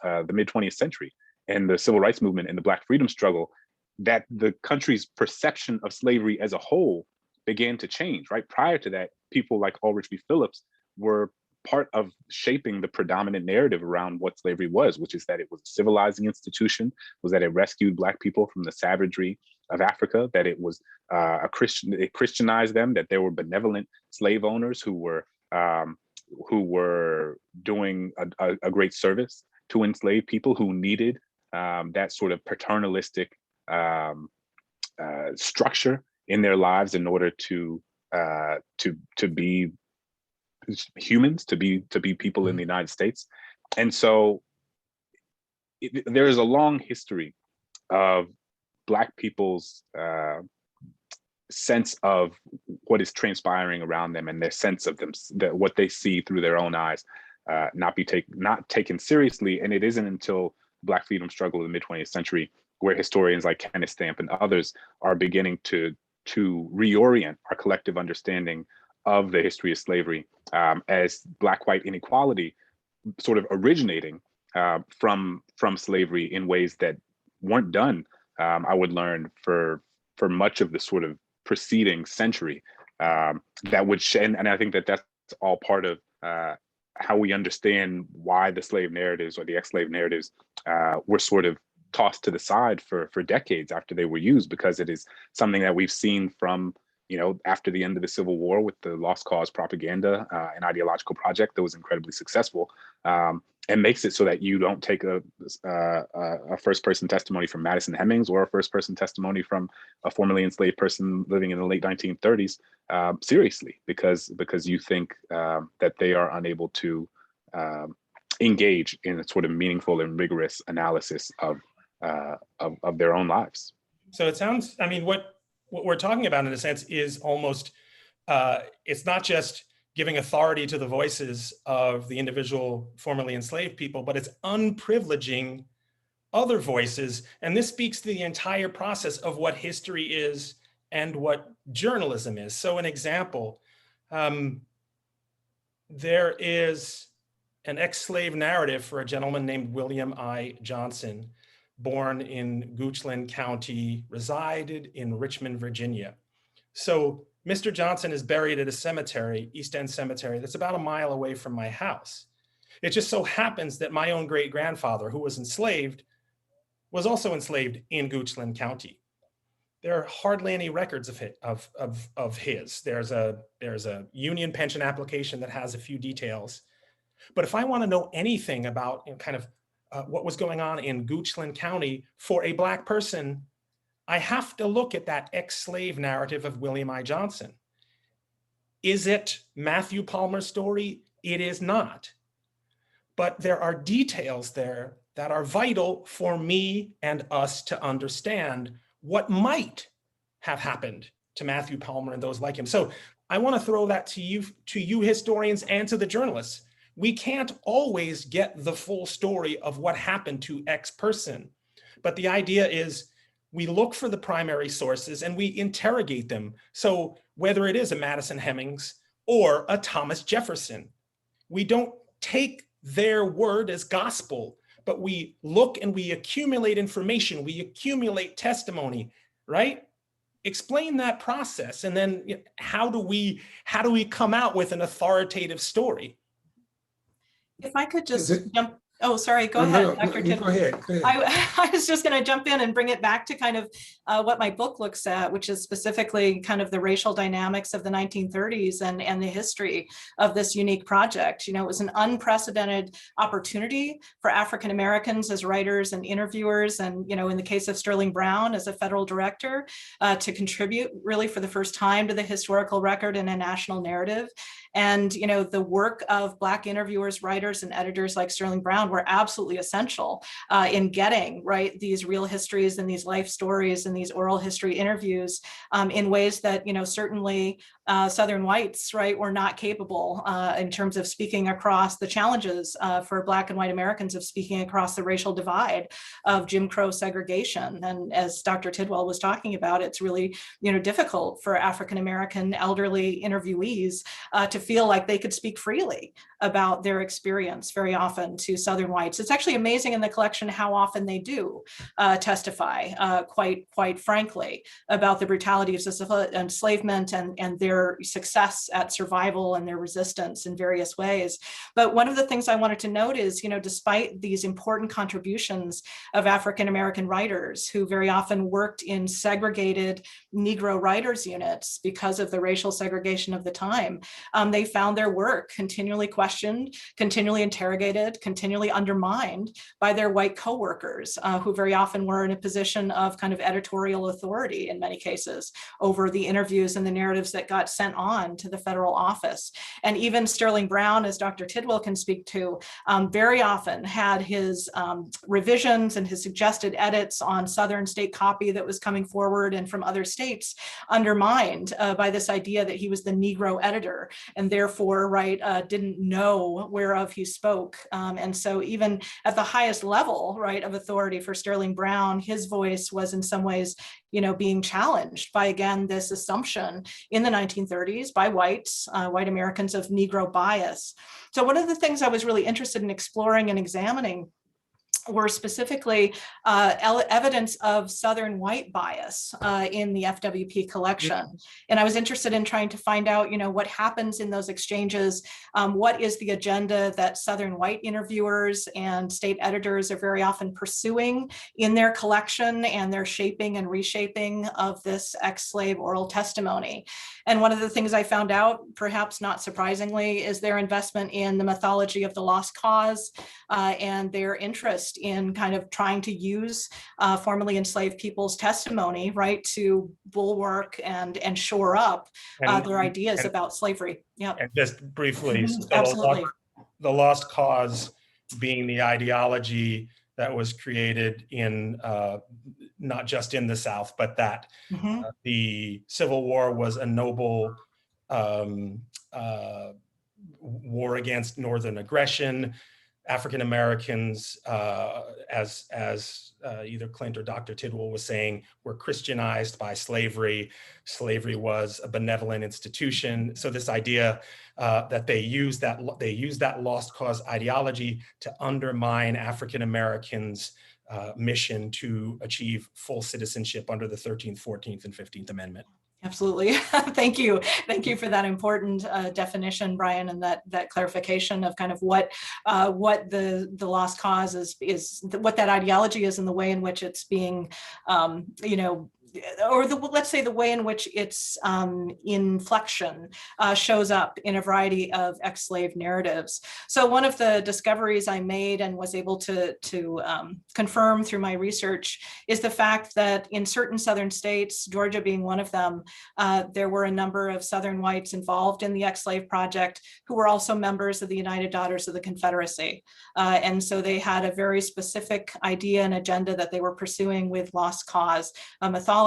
20th century and the civil rights movement and the Black freedom struggle that the country's perception of slavery as a whole began to change, right? Prior to that, people like Ulrich B. Phillips were part of shaping the predominant narrative around what slavery was, which is that it was a civilizing institution, was that it rescued Black people from the savagery of Africa, that it was it Christianized them, that there were benevolent slave owners who were doing a great service to enslaved people who needed that sort of paternalistic structure in their lives in order to be humans, to be people in the United States. And so there is a long history of Black people's sense of what is transpiring around them, and their sense of them, that what they see through their own eyes, not taken seriously. And it isn't until Black freedom struggle in the mid 20th century where historians like Kenneth Stamp and others are beginning to reorient our collective understanding of the history of slavery as Black-white inequality sort of originating from slavery in ways that weren't done, I would learn, for much of the sort of preceding century, that would, and I think that that's all part of how we understand why the slave narratives or the ex-slave narratives were sort of tossed to the side for decades after they were used, because it is something that we've seen from, after the end of the Civil War with the Lost Cause propaganda, an ideological project that was incredibly successful, and makes it so that you don't take a first-person testimony from Madison Hemings or a first-person testimony from a formerly enslaved person living in the late 1930s seriously, because you think that they are unable to engage in a sort of meaningful and rigorous analysis of their own lives. So it sounds, I mean, what we're talking about in a sense is almost, it's not just giving authority to the voices of the individual formerly enslaved people, but it's unprivileging other voices. And this speaks to the entire process of what history is and what journalism is. So an example, there is an ex-slave narrative for a gentleman named William I. Johnson, born in Goochland County, resided in Richmond, Virginia. So Mr. Johnson is buried at a cemetery, East End Cemetery, that's about a mile away from my house. It just so happens that my own great-grandfather, who was enslaved, was also enslaved in Goochland County. There are hardly any records of his. There's a union pension application that has a few details. But if I want to know anything about what was going on in Goochland County for a Black person, I have to look at that ex-slave narrative of William I. Johnson. Is it Matthew Palmer's story? It is not. But there are details there that are vital for me and us to understand what might have happened to Matthew Palmer and those like him. So I want to throw that to you historians and to the journalists. We can't always get the full story of what happened to X person, but the idea is we look for the primary sources and we interrogate them. So whether it is a Madison Hemmings or a Thomas Jefferson, we don't take their word as gospel, but we look and we accumulate information, we accumulate testimony, right? Explain that process, and then how do we come out with an authoritative story? If I could just jump. Oh, sorry. Go ahead, Dr. Tidwell. Go ahead. I was just going to jump in and bring it back to kind of what my book looks at, which is specifically kind of the racial dynamics of the 1930s and the history of this unique project. You know, it was an unprecedented opportunity for African Americans as writers and interviewers, and, you know, in the case of Sterling Brown as a federal director, to contribute really for the first time to the historical record in a national narrative. And, you know, the work of Black interviewers, writers, and editors like Sterling Brown were absolutely essential in getting, right, these real histories and these life stories and these oral history interviews in ways that, you know, certainly Southern whites, right, were not capable in terms of speaking across the challenges for Black and white Americans of speaking across the racial divide of Jim Crow segregation. And as Dr. Tidwell was talking about, it's really, you know, difficult for African American elderly interviewees to feel like they could speak freely about their experience very often to Southern whites. It's actually amazing in the collection how often they do testify, quite frankly, about the brutalities of enslavement and their success at survival and their resistance in various ways. But one of the things I wanted to note is, you know, despite these important contributions of African American writers who very often worked in segregated Negro writers units because of the racial segregation of the time, they found their work continually questioned, continually interrogated, continually undermined by their white coworkers, who very often were in a position of kind of editorial authority in many cases over the interviews and the narratives that got sent on to the federal office. And even Sterling Brown, as Dr. Tidwell can speak to, very often had his revisions and his suggested edits on Southern state copy that was coming forward and from other states undermined by this idea that he was the Negro editor and therefore, right, didn't know whereof he spoke. And so even at the highest level, right, of authority for Sterling Brown, his voice was in some ways, you know, being challenged by, again, this assumption in the 1930s by whites, white Americans, of Negro bias. So one of the things I was really interested in exploring and examining were specifically evidence of Southern white bias in the FWP collection. And I was interested in trying to find out, you know, what happens in those exchanges, what is the agenda that Southern white interviewers and state editors are very often pursuing in their collection and their shaping and reshaping of this ex-slave oral testimony. And one of the things I found out, perhaps not surprisingly, is their investment in the mythology of the lost cause and their interest in kind of trying to use formerly enslaved people's testimony, right, to bulwark and shore up their ideas about slavery. Yeah. And just briefly, so absolutely. The lost cause being the ideology that was created in not just in the South, but that the Civil War was a noble war against Northern aggression. African Americans, as either Clint or Dr. Tidwell was saying, were Christianized by slavery. Slavery was a benevolent institution. So this idea that they use that lost cause ideology to undermine African Americans' mission to achieve full citizenship under the 13th, 14th, and 15th Amendment. Absolutely. Thank you. Thank you for that important definition, Brian, and that clarification of kind of what the lost cause is what that ideology is and the way in which it's being, or let's say the way in which its inflection shows up in a variety of ex-slave narratives. So one of the discoveries I made and was able to confirm through my research is the fact that in certain Southern states, Georgia being one of them, there were a number of Southern whites involved in the ex-slave project who were also members of the United Daughters of the Confederacy. And so they had a very specific idea and agenda that they were pursuing with lost cause mythology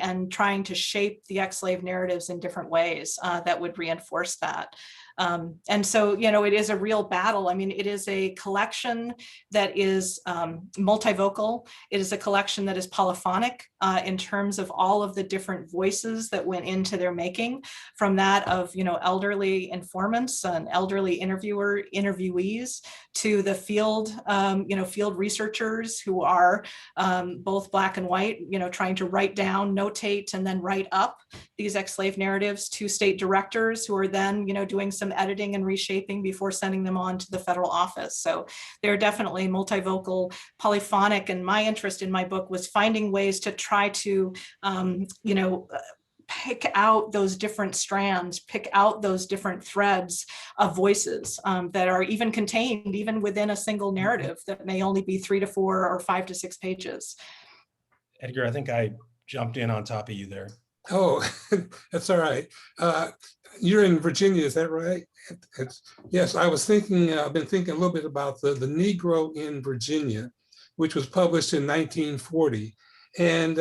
and trying to shape the ex-slave narratives in different ways that would reinforce that. And so, it is a real battle. I mean, it is a collection that is multivocal. It is a collection that is polyphonic in terms of all of the different voices that went into their making, from that of, elderly informants and elderly interviewees to the field, field researchers who are both Black and white, trying to write down, notate, and then write up these ex-slave narratives, to state directors who are then, doing some editing and reshaping before sending them on to the federal office. So they're definitely multivocal, polyphonic, and my interest in my book was finding ways to try to, pick out those different strands, pick out those different threads of voices that are even contained even within a single narrative that may only be 3 to 4 or 5 to 6 pages. Edgar, I think I jumped in on top of you there. Oh, that's all right. You're in Virginia, is that right? Yes, I was thinking, I've been thinking a little bit about the Negro in Virginia, which was published in 1940. And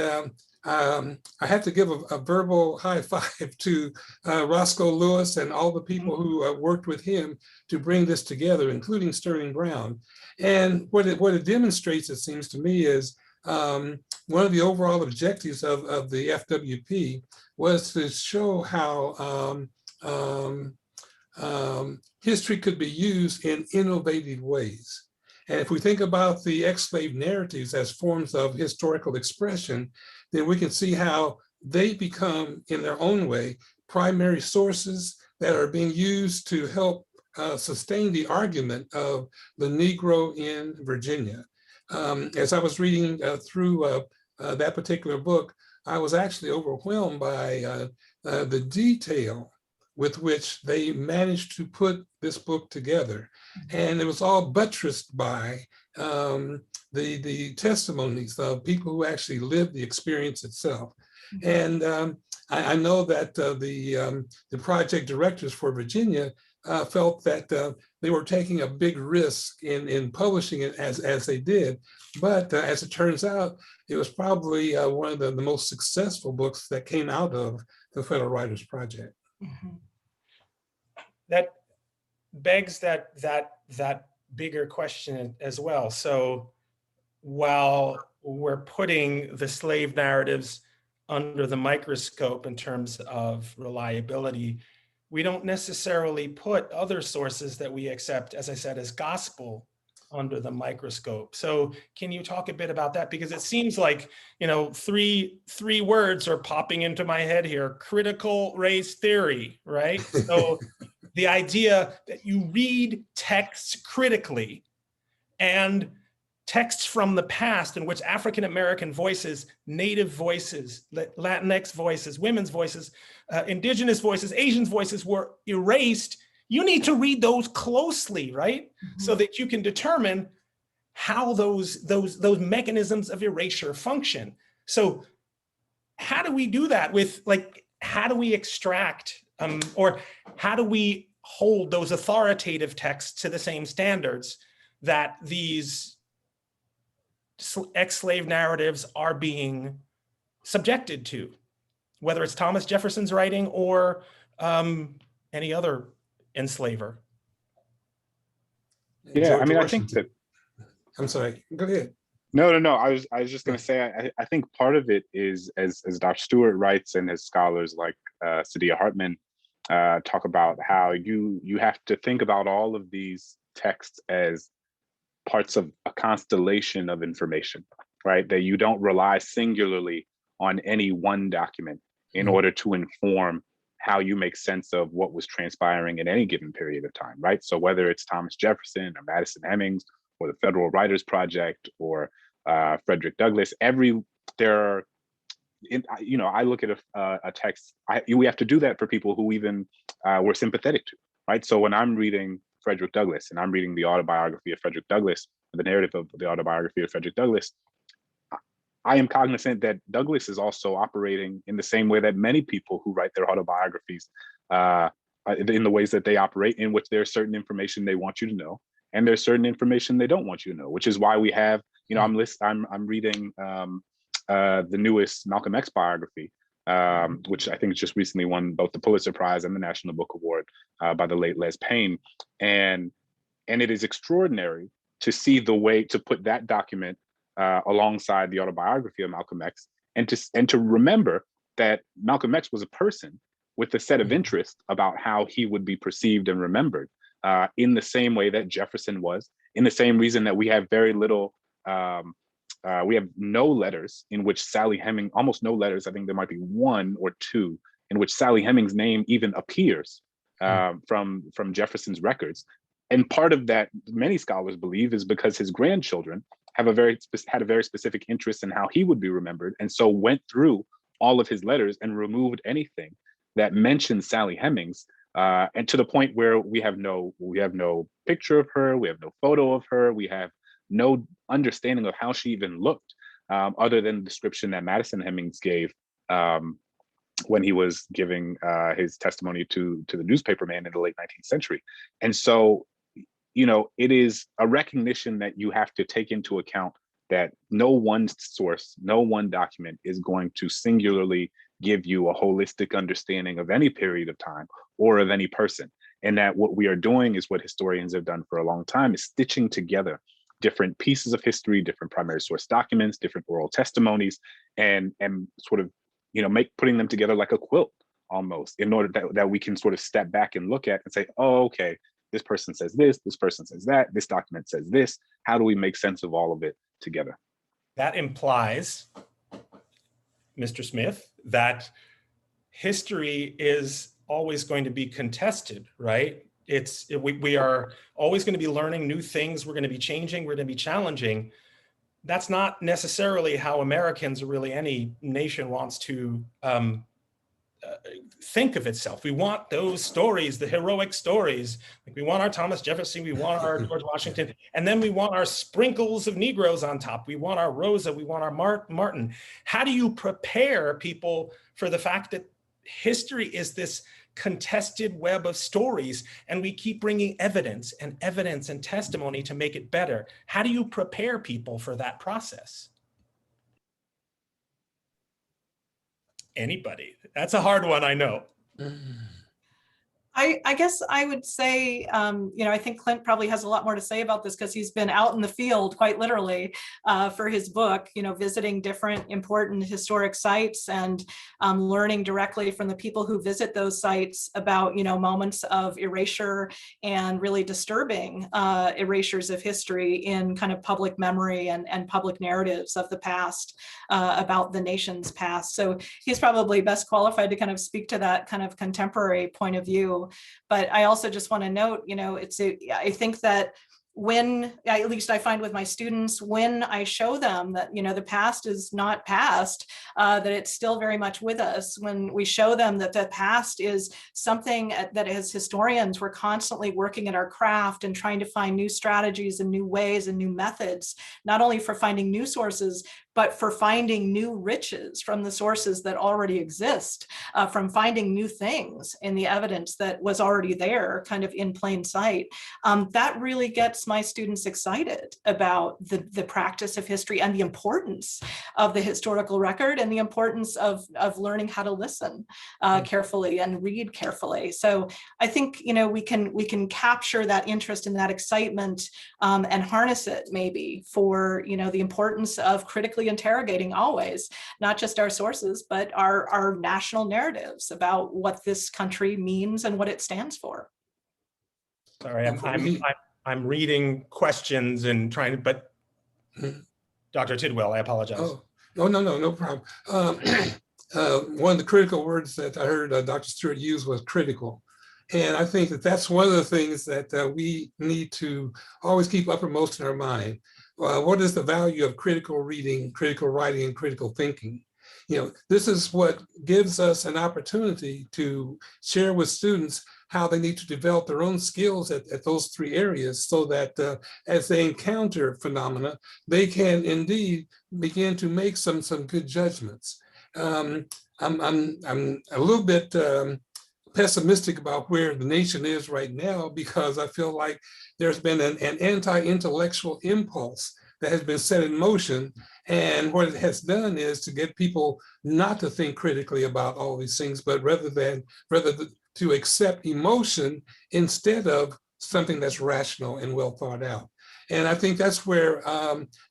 I have to give a verbal high five to Roscoe Lewis and all the people who worked with him to bring this together, including Sterling Brown. And what it demonstrates, it seems to me, is one of the overall objectives of the FWP was to show how history could be used in innovative ways. And if we think about the ex-slave narratives as forms of historical expression, then we can see how they become, in their own way, primary sources that are being used to help sustain the argument of the Negro in Virginia. As I was reading through that particular book, I was actually overwhelmed by the detail with which they managed to put this book together. And it was all buttressed by the testimonies of people who actually lived the experience itself. And I know that the project directors for Virginia felt that they were taking a big risk in publishing it as they did. But as it turns out, it was probably one of the most successful books that came out of the Federal Writers Project. Mm-hmm. That begs that bigger question as well. So while we're putting the slave narratives under the microscope in terms of reliability, we don't necessarily put other sources that we accept, as I said, as gospel under the microscope. So can you talk a bit about that? Because it seems like, three words are popping into my head here: critical race theory, right? So the idea that you read texts critically, and texts from the past in which African-American voices, Native voices, Latinx voices, women's voices, Indigenous voices, Asian voices were erased. You need to read those closely, right? Mm-hmm. So that you can determine how those mechanisms of erasure function. So how do we do that with, how do we extract or how do we hold those authoritative texts to the same standards that these ex-slave narratives are being subjected to, whether it's Thomas Jefferson's writing or any other enslaver? Yeah, I think that. I'm sorry, go ahead. No. I was just going to say, I think part of it is, as Dr. Stewart writes and as scholars like Saidiya Hartman talk about, how you have to think about all of these texts as parts of a constellation of information, right? That you don't rely singularly on any one document in order to inform how you make sense of what was transpiring in any given period of time, right? So whether it's Thomas Jefferson or Madison Hemmings or the Federal Writers Project or Frederick Douglass, I look at a text, we have to do that for people who even we're sympathetic to, right? So when I'm reading Frederick Douglass and I'm reading the autobiography of Frederick Douglass, the narrative of the autobiography of Frederick Douglass, I am cognizant that Douglass is also operating in the same way that many people who write their autobiographies, in the ways that they operate, in which there's certain information they want you to know, and there's certain information they don't want you to know, which is why we have, I'm reading the newest Malcolm X biography, which I think just recently won both the Pulitzer Prize and the National Book Award by the late Les Payne, and it is extraordinary to see the way to put that document alongside the autobiography of Malcolm X, and to remember that Malcolm X was a person with a set of interests about how he would be perceived and remembered, in the same way that Jefferson was, in the same reason that we have very little, we have no letters in which Sally Hemings, almost no letters, I think there might be one or two, in which Sally Hemings' name even appears from Jefferson's records. And part of that, many scholars believe, is because his grandchildren had a very specific interest in how he would be remembered, and so went through all of his letters and removed anything that mentioned Sally Hemings, and to the point where we have no picture of her, we have no photo of her, we have no understanding of how she even looked, other than the description that Madison Hemings gave when he was giving his testimony to the newspaperman in the late 19th century. And so, it is a recognition that you have to take into account that no one source, no one document is going to singularly give you a holistic understanding of any period of time or of any person. And that what we are doing is what historians have done for a long time, is stitching together different pieces of history, different primary source documents, different oral testimonies, and sort of, putting them together like a quilt almost, in order that we can sort of step back and look at and say, oh, okay, this person says this person says that, this document says this. How do we make sense of all of it together? That implies, Mr. Smith, that history is always going to be contested, right? We are always going to be learning new things. We're going to be changing. We're going to be challenging. That's not necessarily how Americans, or really any nation, wants to think of itself. We want those stories, the heroic stories. Like, we want our Thomas Jefferson, we want our George Washington, and then we want our sprinkles of Negroes on top. We want our Rosa, we want our Martin. How do you prepare people for the fact that history is this contested web of stories, and we keep bringing evidence and testimony to make it better? How do you prepare people for that process? Anybody? That's a hard one, I know. I guess I would say, I think Clint probably has a lot more to say about this, because he's been out in the field, quite literally, for his book, visiting different important historic sites and learning directly from the people who visit those sites about, moments of erasure and really disturbing erasures of history in kind of public memory and public narratives of the past, about the nation's past. So he's probably best qualified to kind of speak to that kind of contemporary point of view. But I also just want to note, I think that when, at least I find with my students, when I show them that, the past is not past, that it's still very much with us, when we show them that the past is something that as historians, we're constantly working at our craft and trying to find new strategies and new ways and new methods, not only for finding new sources, but for finding new riches from the sources that already exist, from finding new things in the evidence that was already there, kind of in plain sight. That really gets my students excited about the practice of history and the importance of the historical record, and the importance of learning how to listen carefully and read carefully. So I think we can capture that interest and that excitement, and harness it maybe for the importance of critically interrogating always, not just our sources, but our national narratives about what this country means and what it stands for. Sorry, I'm reading questions and trying to, but Dr. Tidwell, I apologize. Oh, no problem. one of the critical words that I heard Dr. Stewart use was critical. And I think that that's one of the things that we need to always keep uppermost in our mind. What is the value of critical reading, critical writing, and critical thinking? You know, this is what gives us an opportunity to share with students how they need to develop their own skills at those three areas, so that as they encounter phenomena, they can indeed begin to make some good judgments. I'm a little bit pessimistic about where the nation is right now, because I feel like there's been an anti-intellectual impulse that has been set in motion. And what it has done is to get people not to think critically about all these things, but rather to accept emotion instead of something that's rational and well thought out. And I think that's where,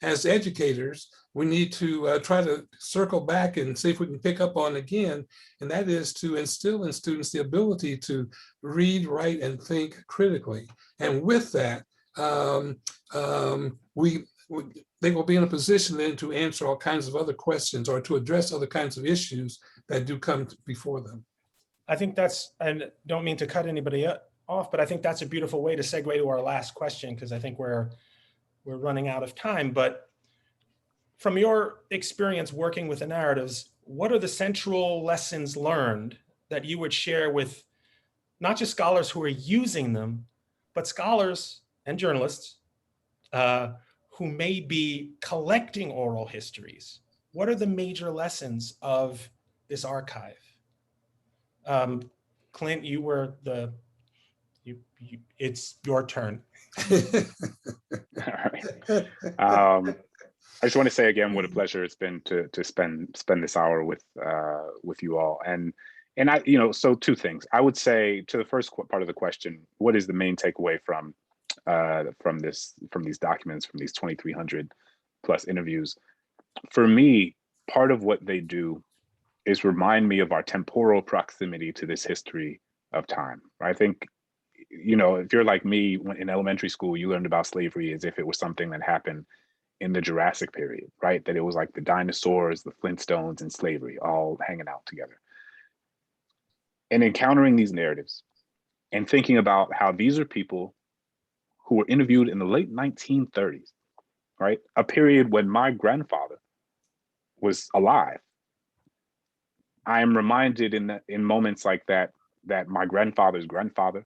as educators, we need to try to circle back and see if we can pick up on again, and that is to instill in students the ability to read, write, and think critically. And with that, they will be in a position then to answer all kinds of other questions or to address other kinds of issues that do come before them. I think that's, and don't mean to cut anybody off, but I think that's a beautiful way to segue to our last question, because I think we're running out of time. But from your experience working with the narratives, what are the central lessons learned that you would share with not just scholars who are using them, but scholars and journalists who may be collecting oral histories? What are the major lessons of this archive? Clint, you were it's your turn. All right. I just want to say again what a pleasure it's been to spend this hour with you all. And I, you know, so two things. I would say to the first part of the question, what is the main takeaway from these documents, from these 2,300 plus interviews? For me, part of what they do is remind me of our temporal proximity to this history of time. I think, you know, if you're like me, in elementary school, you learned about slavery as if it was something that happened in the Jurassic period, right? That it was like the dinosaurs, the Flintstones, and slavery all hanging out together. And encountering these narratives and thinking about how these are people who were interviewed in the late 1930s, right? A period when my grandfather was alive. I am reminded in moments like that my grandfather's grandfather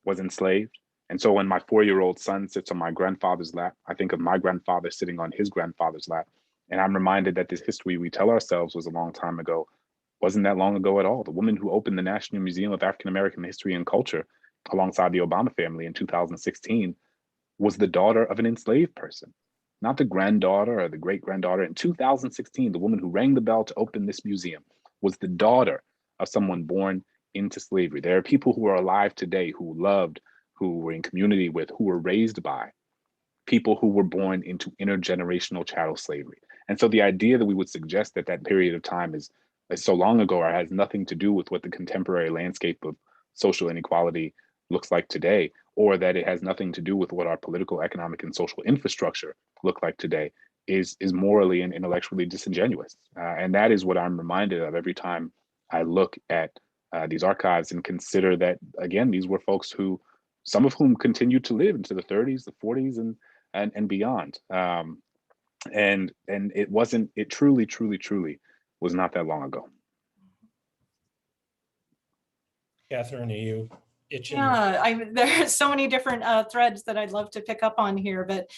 was enslaved. And so when my 4-year-old son sits on my grandfather's lap, I think of my grandfather sitting on his grandfather's lap. And I'm reminded that this history we tell ourselves was a long time ago wasn't that long ago at all. The woman who opened the National Museum of African American History and Culture alongside the Obama family in 2016 was the daughter of an enslaved person, not the granddaughter or the great-granddaughter. In 2016, the woman who rang the bell to open this museum was the daughter of someone born into slavery. There are people who are alive today who loved, who were in community with, who were raised by people who were born into intergenerational chattel slavery. And so the idea that we would suggest that that period of time is so long ago or has nothing to do with what the contemporary landscape of social inequality looks like today, or that it has nothing to do with what our political, economic, and social infrastructure look like today, is morally and intellectually disingenuous. And that is what I'm reminded of every time I look at these archives and consider that, again, these were folks who, some of whom continued to live into the 30s, the 40s, and beyond. And it truly was not that long ago. Catherine, are you itching? Yeah, there are so many different threads that I'd love to pick up on here, but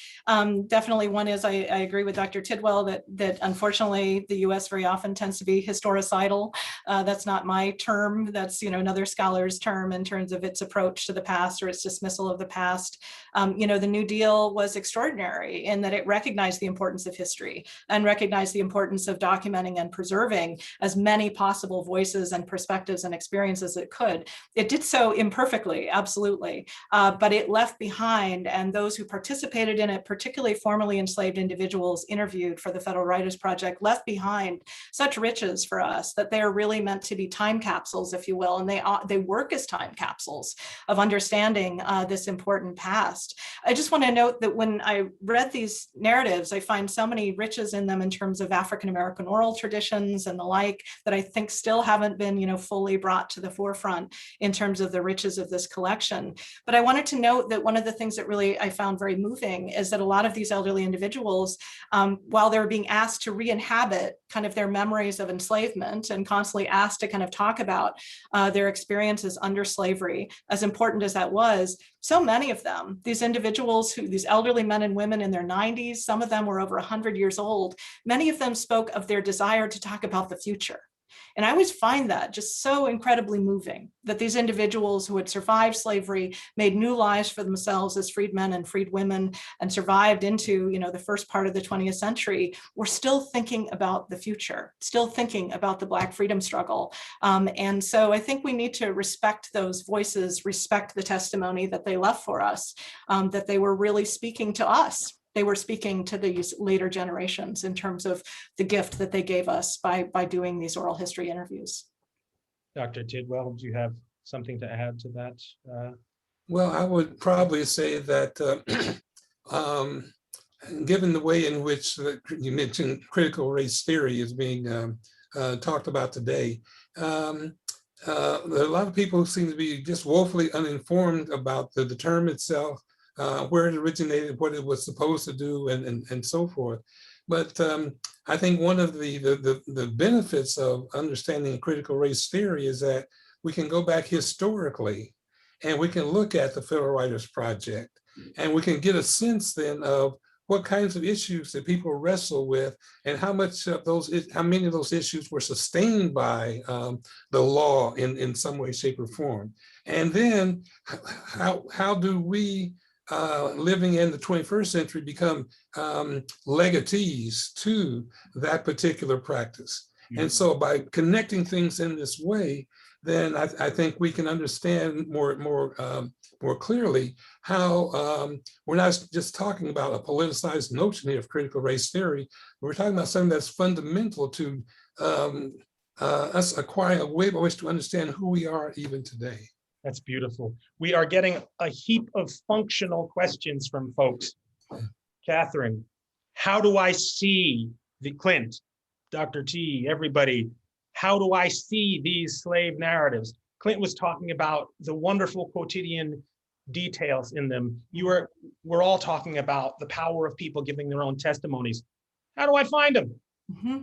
definitely one is I agree with Dr. Tidwell that unfortunately the U.S. very often tends to be historicidal. That's not my term. That's, you know, another scholar's term in terms of its approach to the past or its dismissal of the past. You know, the New Deal was extraordinary in that it recognized the importance of history and recognized the importance of documenting and preserving as many possible voices and perspectives and experiences as it could. It did so imperfectly perfectly, absolutely. But it left behind, and those who participated in it, particularly formerly enslaved individuals interviewed for the Federal Writers Project, left behind such riches for us that they are really meant to be time capsules, if you will, and they work as time capsules of understanding this important past. I just want to note that when I read these narratives, I find so many riches in them in terms of African-American oral traditions and the like that I think still haven't been, fully brought to the forefront in terms of the riches of this collection. But I wanted to note that one of the things that really I found very moving is that a lot of these elderly individuals, while they're being asked to re-inhabit kind of their memories of enslavement and constantly asked to kind of talk about their experiences under slavery, as important as that was, so many of them, these individuals, these elderly men and women in their 90s, some of them were over 100 years old, many of them spoke of their desire to talk about the future. And I always find that just so incredibly moving, that these individuals who had survived slavery, made new lives for themselves as freedmen and freedwomen, and survived into the first part of the 20th century, were still thinking about the future, still thinking about the Black freedom struggle. And so I think we need to respect those voices, respect the testimony that they left for us, that they were really speaking to us. They were speaking to these later generations in terms of the gift that they gave us by doing these oral history interviews. Dr. Tidwell, do you have something to add to that? Well, I would probably say that given the way in which you mentioned critical race theory is being talked about today, there are a lot of people who seem to be just woefully uninformed about the term itself, where it originated, what it was supposed to do, and so forth. But I think one of the benefits of understanding critical race theory is that we can go back historically and we can look at the Federal Writers Project, and we can get a sense then of what kinds of issues that people wrestle with, and how many of those issues were sustained by the law in some way, shape, or form. And then how do we living in the 21st century become legacies to that particular practice? And so by connecting things in this way, then I think we can understand more clearly how we're not just talking about a politicized notion here of critical race theory. We're talking about something that's fundamental to us acquiring a way by which to understand who we are even today. That's beautiful. We are getting a heap of functional questions from folks. Catherine, how do I see Clint, Dr. T, everybody, how do I see these slave narratives? Clint was talking about the wonderful quotidian details in them. We're all talking about the power of people giving their own testimonies. How do I find them? Mm-hmm.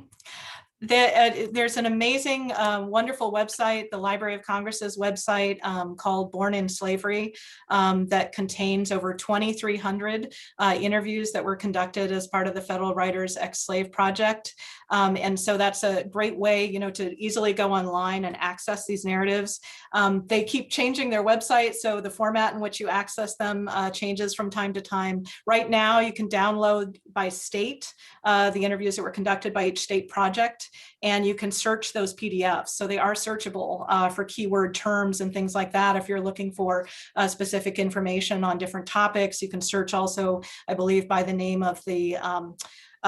There's an amazing, wonderful website, the Library of Congress's website, called Born in Slavery, that contains over 2,300 interviews that were conducted as part of the Federal Writers Ex-Slave Project. And so that's a great way, to easily go online and access these narratives. They keep changing their website, so the format in which you access them changes from time to time. Right now, you can download by state the interviews that were conducted by each state project, and you can search those PDFs. So they are searchable for keyword terms and things like that. If you're looking for specific information on different topics, you can search also, I believe, by the name of the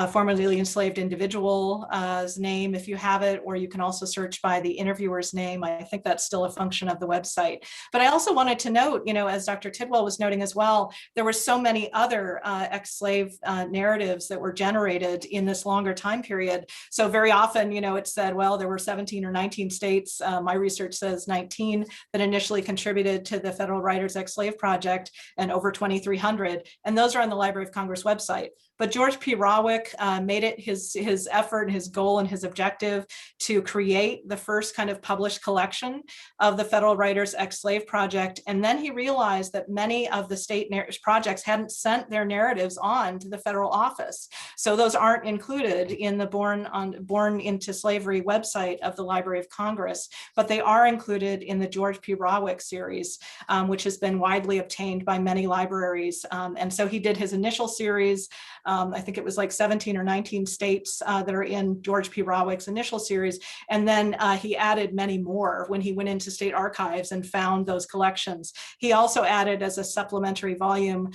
formerly enslaved individual's name if you have it, or you can also search by the interviewer's name. I think that's still a function of the website. But I also wanted to note, as Dr. Tidwell was noting as well, there were so many other ex-slave narratives that were generated in this longer time period. So very often, it said, well, there were 17 or 19 states. My research says 19 that initially contributed to the Federal Writers Ex-Slave Project, and over 2,300. And those are on the Library of Congress website. But George P. Rawick made it his effort, his goal, and his objective to create the first kind of published collection of the Federal Writers Ex-Slave Project. And then he realized that many of the state projects hadn't sent their narratives on to the federal office. So those aren't included in the Born into Slavery website of the Library of Congress, but they are included in the George P. Rawick series, which has been widely obtained by many libraries. And so he did his initial series I think it was like 17 or 19 states that are in George P. Rawick's initial series. And then he added many more when he went into state archives and found those collections. He also added as a supplementary volume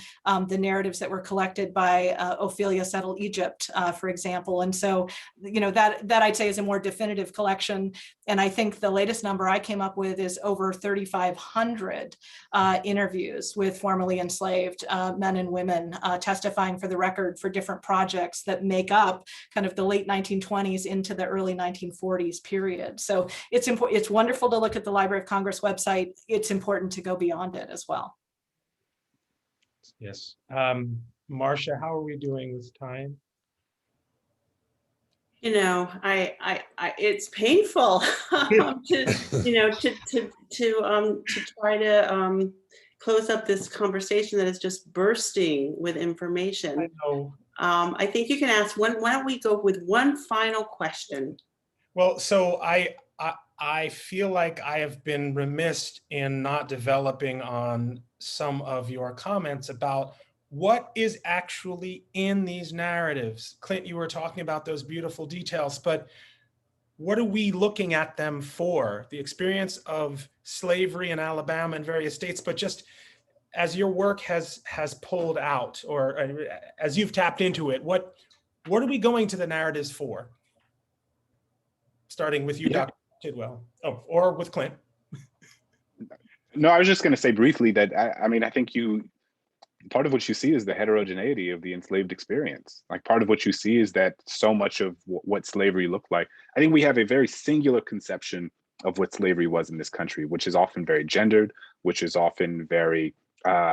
the narratives that were collected by Ophelia Settle Egypt, for example. And so, you know, that I'd say is a more definitive collection. And I think the latest number I came up with is over 3,500 interviews with formerly enslaved men and women testifying for the record for different projects that make up kind of the late 1920s into the early 1940s period. So it's important. It's wonderful to look at the Library of Congress website. It's important to go beyond it as well. Yes. Marcia, how are we doing with time? You know, it's painful to try to close up this conversation that is just bursting with information. I know. I think you can ask one. Why don't we go with one final question? Well, so I feel like I have been remiss in not developing on some of your comments about what is actually in these narratives. Clint, you were talking about those beautiful details, but what are we looking at them for? The experience of slavery in Alabama and various states, but just as your work has pulled out, or as you've tapped into it, what are we going to the narratives for? Starting with you, Yeah. Dr. Tidwell, or with Clint. No, I was just going to say briefly that I mean, I think part of what you see is the heterogeneity of the enslaved experience. Like, part of what you see is that so much of what slavery looked like, I think we have a very singular conception of what slavery was in this country, which is often very gendered, which is often very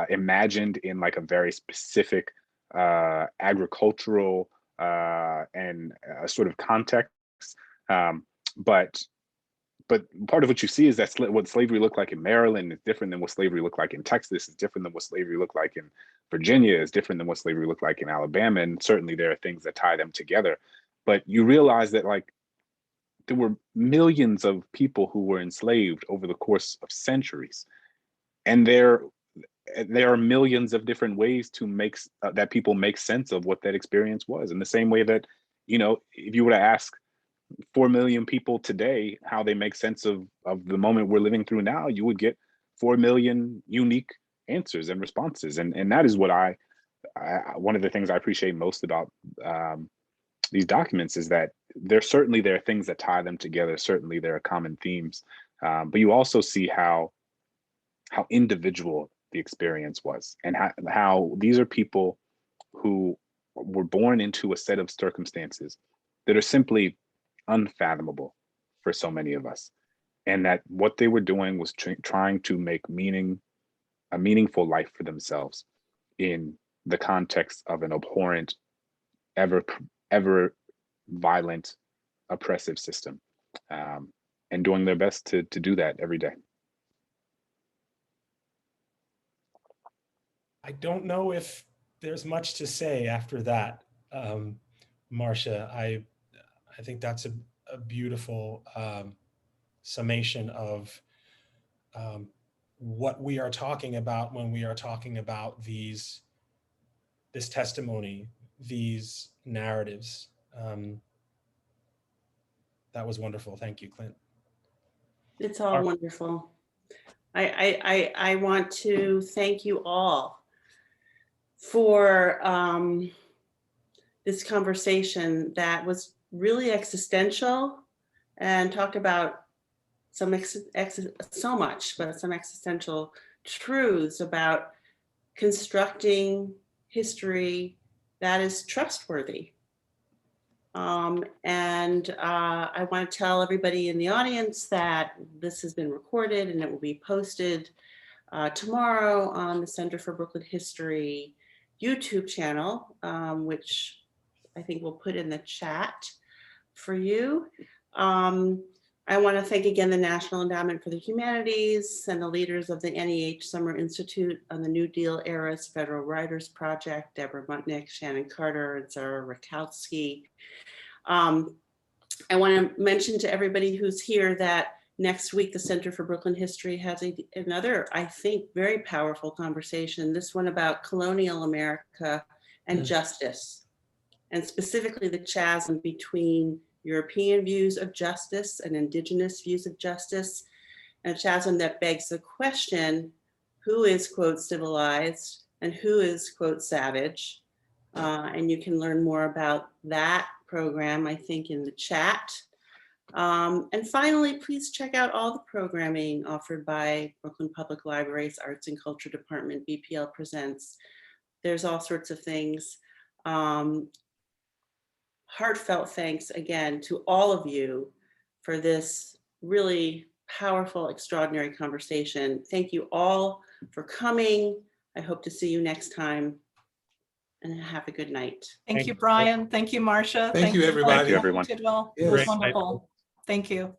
imagined in like a very specific agricultural and sort of context. But part of what you see is that what slavery looked like in Maryland is different than what slavery looked like in Texas, is different than what slavery looked like in Virginia, is different than what slavery looked like in Alabama. And certainly there are things that tie them together. But you realize that like there were millions of people who were enslaved over the course of centuries. And there are millions of different ways to make that people make sense of what that experience was. In the same way that, you know, if you were to ask 4 million people today how they make sense of the moment we're living through now, you would get 4 million unique answers and responses. And that is what one of the things I appreciate most about these documents is that there are things that tie them together. Certainly there are common themes, but you also see how individual the experience was, and how these are people who were born into a set of circumstances that are simply unfathomable for so many of us, and that what they were doing was trying to make a meaningful life for themselves in the context of an abhorrent, ever violent, oppressive system, and doing their best to do that every day. I don't know if there's much to say after that, Marcia. I think that's a beautiful summation of what we are talking about when we are talking about this testimony, these narratives. That was wonderful. Thank you, Clint. It's all wonderful. I want to thank you all for this conversation that was really existential and talked about some existential truths about constructing history that is trustworthy. And I want to tell everybody in the audience that this has been recorded and it will be posted tomorrow on the Center for Brooklyn History YouTube channel, which I think we'll put in the chat for you. I want to thank again the National Endowment for the Humanities and the leaders of the NEH Summer Institute on the New Deal Era's Federal Writers Project, Deborah Mutnick, Shannon Carter, and Sarah Rakowski. I want to mention to everybody who's here that next week, the Center for Brooklyn History has another, I think, very powerful conversation, this one about colonial America and justice. and specifically the chasm between European views of justice and Indigenous views of justice, and a chasm that begs the question, who is, quote, civilized and who is, quote, savage? And you can learn more about that program, I think, in the chat. And finally, please check out all the programming offered by Brooklyn Public Library's Arts and Culture Department, BPL Presents. There's all sorts of things. Heartfelt thanks again to all of you for this really powerful, extraordinary conversation. Thank you all for coming. I hope to see you next time, and have a good night. Thank you, Brian. Thank you, Marcia. Thank you, everybody. Thank you, everyone. Tidwell. Yes. It was Great night. wonderful. Thank you.